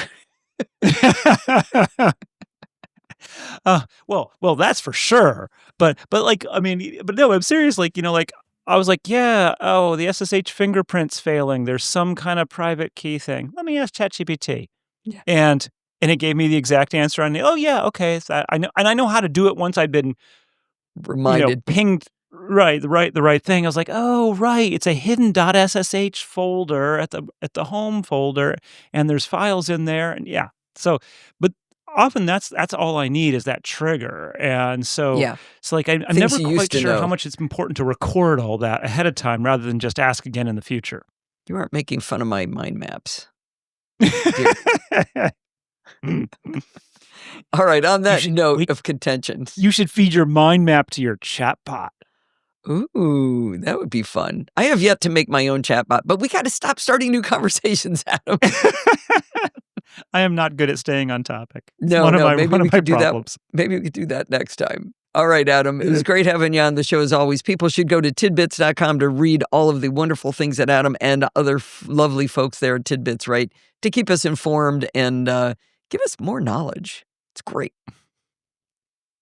Well, that's for sure. But no, I'm serious. I was like, the SSH fingerprint's failing. There's some kind of private key thing. Let me ask ChatGPT. Yeah. And it gave me the exact answer. Okay. I know, and I know how to do it once I'd been reminded, pinged. Right, the right thing. I was like, oh, right, it's a hidden .ssh folder at the home folder, and there's files in there, and but often that's all I need is that trigger, and so I'm never quite sure how much it's important to record all that ahead of time rather than just ask again in the future. You aren't making fun of my mind maps. All right, on that note of contention, you should feed your mind map to your chatbot. Ooh, that would be fun. I have yet to make my own chatbot, but we got to stop starting new conversations, Adam. I am not good at staying on topic. Maybe we could do that. Maybe we could do that next time. All right, Adam. It was great having you on the show as always. People should go to tidbits.com to read all of the wonderful things that Adam and other lovely folks there at Tidbits write to keep us informed and give us more knowledge. It's great.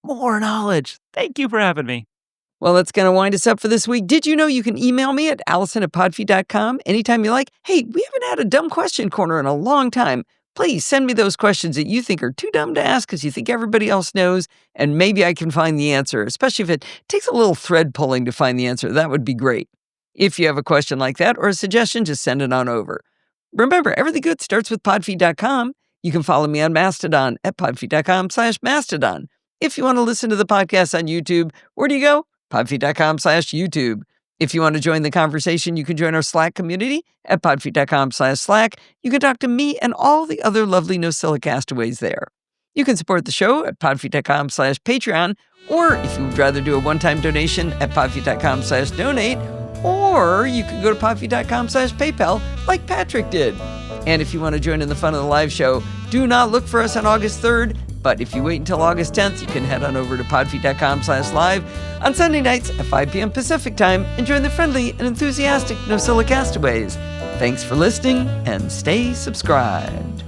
More knowledge. Thank you for having me. Well, that's going to wind us up for this week. Did you know you can email me at allison@podfeet.com anytime you like? Hey, we haven't had a dumb question corner in a long time. Please send me those questions that you think are too dumb to ask because you think everybody else knows, and maybe I can find the answer, especially if it takes a little thread pulling to find the answer. That would be great. If you have a question like that or a suggestion, just send it on over. Remember, everything good starts with podfeet.com. You can follow me on Mastodon at podfeet.com/Mastodon. If you want to listen to the podcast on YouTube, where do you go? podfeet.com/YouTube. If you want to join the conversation, you can join our Slack community at podfeet.com/Slack. You can talk to me and all the other lovely No Silicastaways there. You can support the show at podfeet.com/Patreon, or if you would rather do a one-time donation at podfeet.com/donate, or you can go to podfeet.com/PayPal like Patrick did. And if you want to join in the fun of the live show, do not look for us on August 3rd. But if you wait until August 10th, you can head on over to podfeet.com/live on Sunday nights at 5 p.m. Pacific time and join the friendly and enthusiastic No Silicastaways. Thanks for listening and stay subscribed.